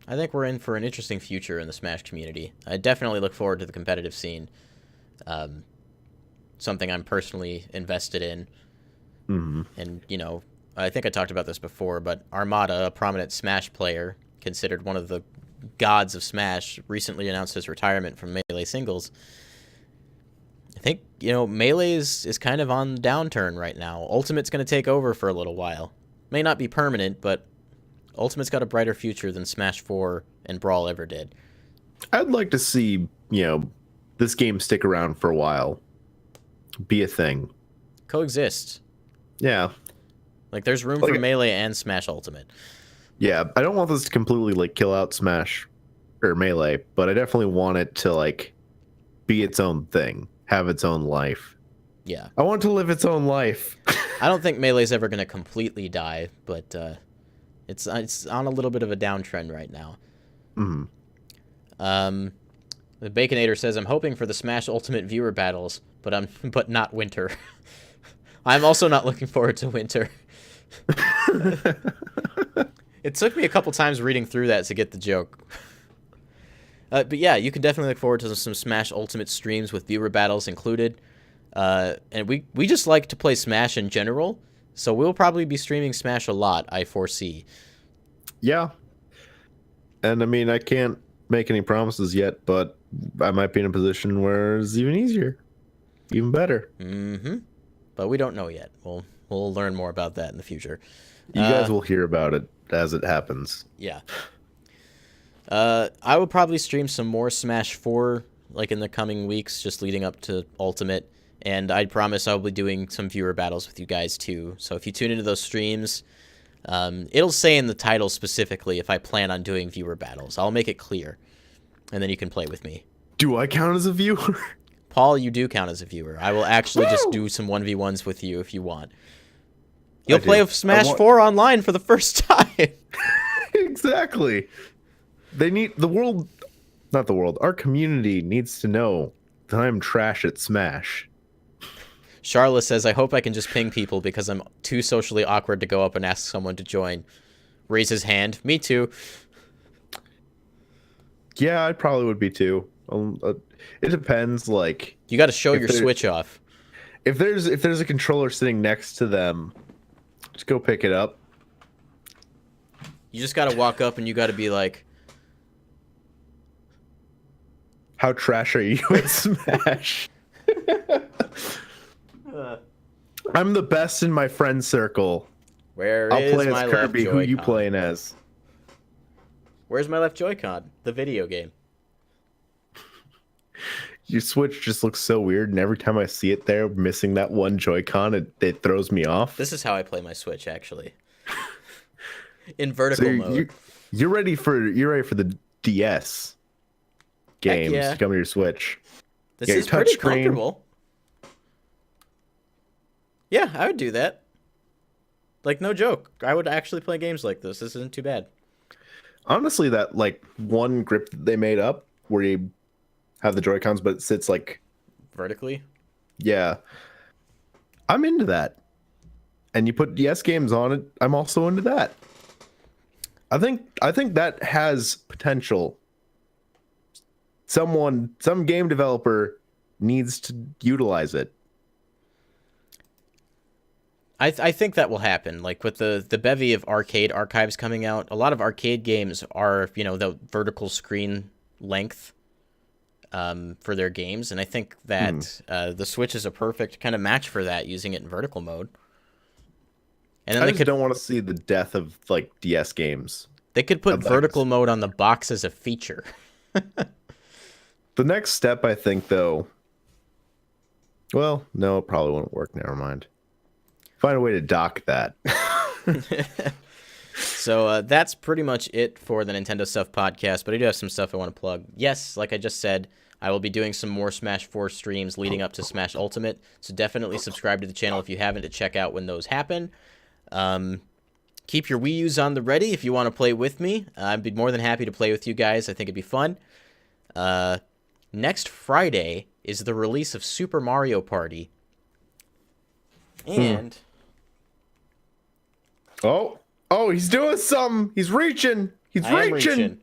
I think we're in for an interesting future in the Smash community. I definitely look forward to the competitive scene. Something I'm personally invested in. Mm-hmm. And, I think I talked about this before, but Armada, a prominent Smash player, considered one of the gods of Smash, recently announced his retirement from Melee singles. I think, Melee is kind of on the downturn right now. Ultimate's going to take over for a little while. May not be permanent, but Ultimate's got a brighter future than Smash 4 and Brawl ever did. I'd like to see, this game stick around for a while. Be a thing. Coexist. Yeah. Like, there's room for Melee and Smash Ultimate. Yeah, I don't want this to completely, like, kill out Smash or Melee, but I definitely want it to, like, be its own thing. Have its own life. Yeah. I want it to live its own life. I don't think Melee's ever going to completely die, but it's on a little bit of a downtrend right now. Mm-hmm. The Baconator says, I'm hoping for the Smash Ultimate viewer battles, but not Winter. I'm also not looking forward to Winter. It took me a couple times reading through that to get the joke. But yeah, you can definitely look forward to some Smash Ultimate streams with viewer battles included. And we just like to play Smash in general, so we'll probably be streaming Smash a lot, I foresee. Yeah. And I mean, I can't make any promises yet, but I might be in a position where it's even easier. Even better. Mm-hmm. But we don't know yet. We'll learn more about that in the future. You guys will hear about it as it happens. Yeah. I will probably stream some more Smash 4 like in the coming weeks, just leading up to Ultimate. And I promise I'll be doing some viewer battles with you guys too. So if you tune into those streams, it'll say in the title specifically if I plan on doing viewer battles. I'll make it clear. And then you can play with me. Do I count as a viewer? Paul, you do count as a viewer. I will actually just do some 1v1s with you if you want. You'll play Smash 4 online for the first time. Exactly. Our community needs to know that I'm trash at Smash. Charla says, I hope I can just ping people because I'm too socially awkward to go up and ask someone to join. Raise his hand. Me too. Yeah, I probably would be too. It depends. Like, you got to show your Switch off. If there's a controller sitting next to them, just go pick it up. You just got to walk up and you got to be like, how trash are you at Smash? I'm the best in my friend circle. Where I'll is play as my left Kirby. Who you Joy-Con? playing as? Where's my left Joy-Con? The video game. Your Switch just looks so weird, and every time I see it there, missing that one Joy-Con, it throws me off. This is how I play my Switch, actually. In vertical mode. You're ready for the DS games yeah. to come to your Switch. This Yeah, is your pretty touchscreen. comfortable. Yeah, I would do that. Like, no joke. I would actually play games like this. This isn't too bad. Honestly, that like one grip that they made up where you have the Joy-Cons, but it sits like Vertically? yeah. I'm into that. And you put DS games on it, I'm also into that. I think that has potential. Some game developer needs to utilize it. I think that will happen. Like, with the bevy of arcade archives coming out, a lot of arcade games are, the vertical screen length for their games. And I think that the Switch is a perfect kind of match for that, using it in vertical mode. And then I just don't want to see the death of like DS games. They could put vertical mode on the box as a feature. The next step, I think, though. Well, no, it probably won't work. Never mind. Find a way to dock that. So that's pretty much it for the Nintendo Stuff podcast, but I do have some stuff I want to plug. Yes, like I just said, I will be doing some more Smash 4 streams leading up to Smash Ultimate, so definitely subscribe to the channel if you haven't to check out when those happen. Keep your Wii U's on the ready if you want to play with me. I'd be more than happy to play with you guys. I think it'd be fun. Next Friday is the release of Super Mario Party. And... Oh, he's doing something. He's reaching. He's I am reaching.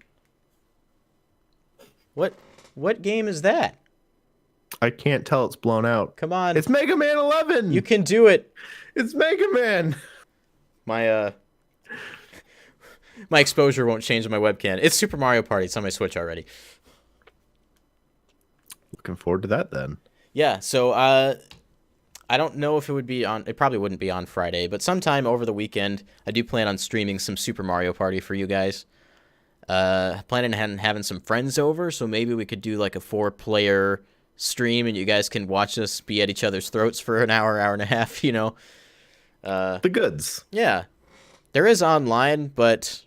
What game is that? I can't tell. It's blown out. Come on. It's Mega Man 11. You can do it. It's Mega Man. My exposure won't change on my webcam. It's Super Mario Party. It's on my Switch already. Looking forward to that then. Yeah, so I don't know if it would be on... It probably wouldn't be on Friday, but sometime over the weekend, I do plan on streaming some Super Mario Party for you guys. Planning on having some friends over, so maybe we could do like a 4-player stream, and you guys can watch us be at each other's throats for an hour and a half, The goods. Yeah. There is online, but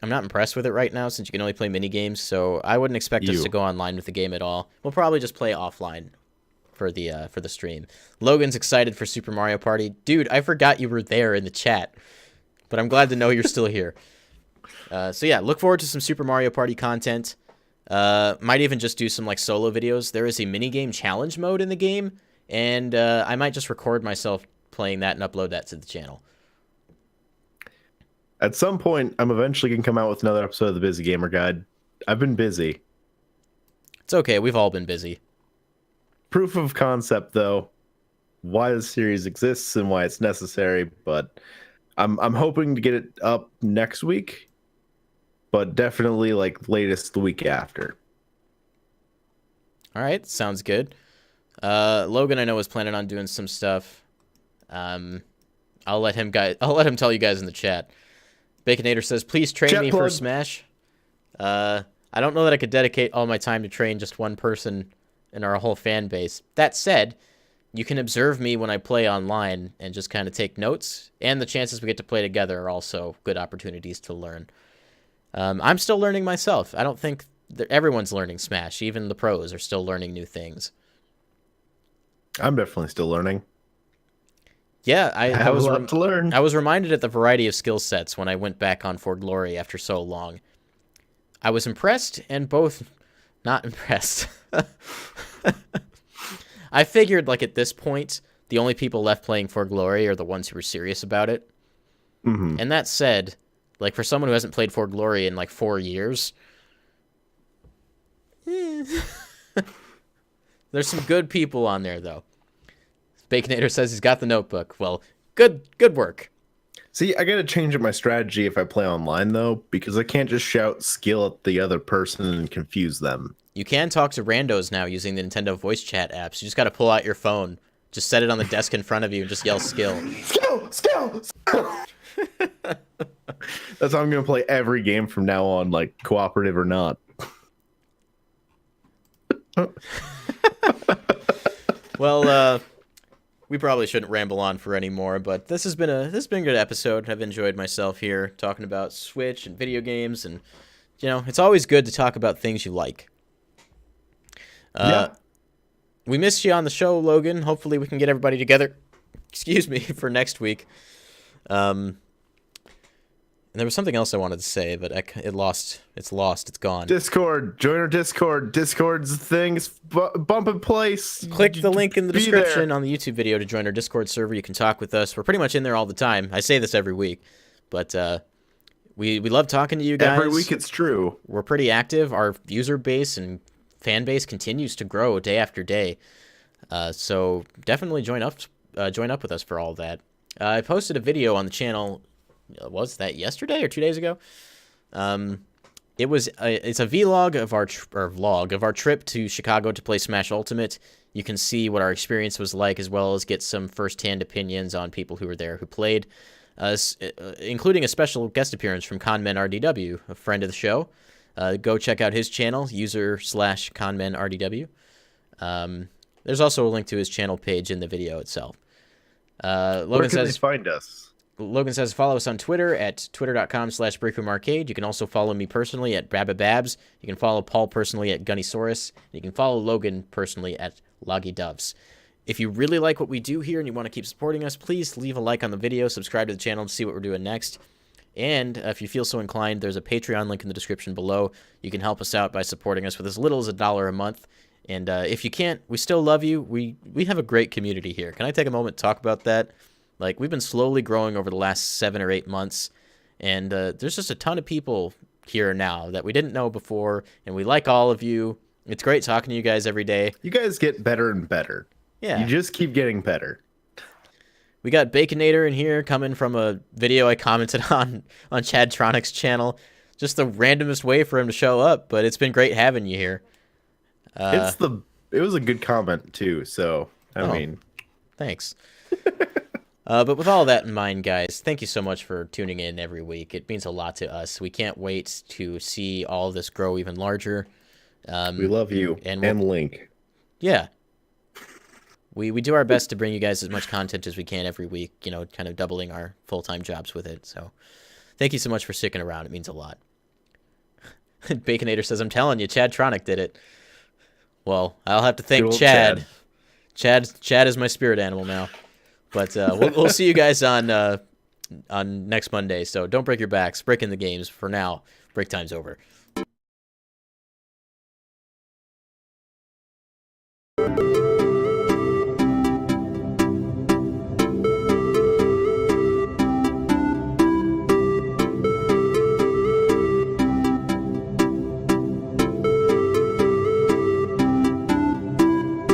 I'm not impressed with it right now since you can only play mini games, so I wouldn't expect us to go online with the game at all. We'll probably just play offline for the stream. Logan's excited for Super Mario Party. Dude, I forgot you were there in the chat, but I'm glad to know you're still here. So yeah, look forward to some Super Mario Party content. Might even just do some like solo videos. There is a minigame challenge mode in the game, and I might just record myself playing that and upload that to the channel. At some point, I'm eventually going to come out with another episode of the Busy Gamer Guide. I've been busy. It's okay. We've all been busy. Proof of concept, though, why the series exists and why it's necessary, but I'm hoping to get it up next week, but definitely like latest the week after. All right, sounds good. Logan, I know, is planning on doing some stuff. I'll let him tell you guys in the chat. Baconator says, "Please train Chat me plug. for Smash." I don't know that I could dedicate all my time to train just one person in our whole fan base. That said, you can observe me when I play online and just kind of take notes, and the chances we get to play together are also good opportunities to learn. I'm still learning myself. I don't think everyone's learning Smash. Even the pros are still learning new things. I'm definitely still learning. Yeah, I have was a lot to learn. I was reminded at the variety of skill sets when I went back on For Glory after so long. I was impressed and both not impressed. I figured, like, at this point, the only people left playing For Glory are the ones who were serious about it. Mm-hmm. And that said, like, for someone who hasn't played For Glory in, like, 4 years, there's some good people on there, though. Baconator says he's got the notebook. Well, good work. See, I gotta change up my strategy if I play online, though, because I can't just shout skill at the other person and confuse them. You can talk to randos now using the Nintendo voice chat apps. You just got to pull out your phone Just set it on the desk in front of you and just yell skill. Skill. That's how I'm gonna play every game from now on, like cooperative or not. Well, we probably shouldn't ramble on for any more, but this has been a good episode. I've enjoyed myself here talking about Switch and video games, and it's always good to talk about things you like. Yeah. We missed you on the show, Logan. Hopefully we can get everybody together. Excuse me, for next week. And there was something else I wanted to say, but it's lost. It's gone. Discord. Join our Discord. Discord's things bump in place. Click the link in the description on the YouTube video to join our Discord server. You can talk with us. We're pretty much in there all the time. I say this every week, but we love talking to you guys. Every week it's true. We're pretty active. Our user base and fan base continues to grow day after day. So definitely join up with us for all that. I posted a video on the channel. Was that yesterday or 2 days ago? It's a vlog of our trip to Chicago to play Smash Ultimate. You can see what our experience was like, as well as get some first-hand opinions on people who were there who played, including a special guest appearance from ConmenRDW, a friend of the show. Go check out his channel, user/ConmenRDW. There's also a link to his channel page in the video itself. Where can they find us? Logan says, follow us on Twitter at twitter.com/breakroom_arcade. You can also follow me personally at Babababs. You can follow Paul personally at Gunnysaurus. And you can follow Logan personally at LoggyDoves. If you really like what we do here and you want to keep supporting us, please leave a like on the video, subscribe to the channel to see what we're doing next. And if you feel so inclined, there's a Patreon link in the description below. You can help us out by supporting us with as little as $1 a month. And if you can't, we still love you. We have a great community here. Can I take a moment to talk about that? Like, we've been slowly growing over the last 7 or 8 months, and there's just a ton of people here now that we didn't know before, and we like all of you. It's great talking to you guys every day. You guys get better and better. Yeah. You just keep getting better. We got Baconator in here coming from a video I commented on Chadtronic's channel. Just the randomest way for him to show up, but it's been great having you here. It was a good comment, too, so, I mean... Thanks. But with all that in mind, guys, thank you so much for tuning in every week. It means a lot to us. We can't wait to see all of this grow even larger. We love you and Link. Yeah. We do our best to bring you guys as much content as we can every week, kind of doubling our full-time jobs with it. So thank you so much for sticking around. It means a lot. Baconator says, I'm telling you, Chadtronic did it. Well, I'll have to thank Chad. Chad is my spirit animal now. But we'll see you guys on next Monday. So don't break your backs. Break in the games. For now, break time's over.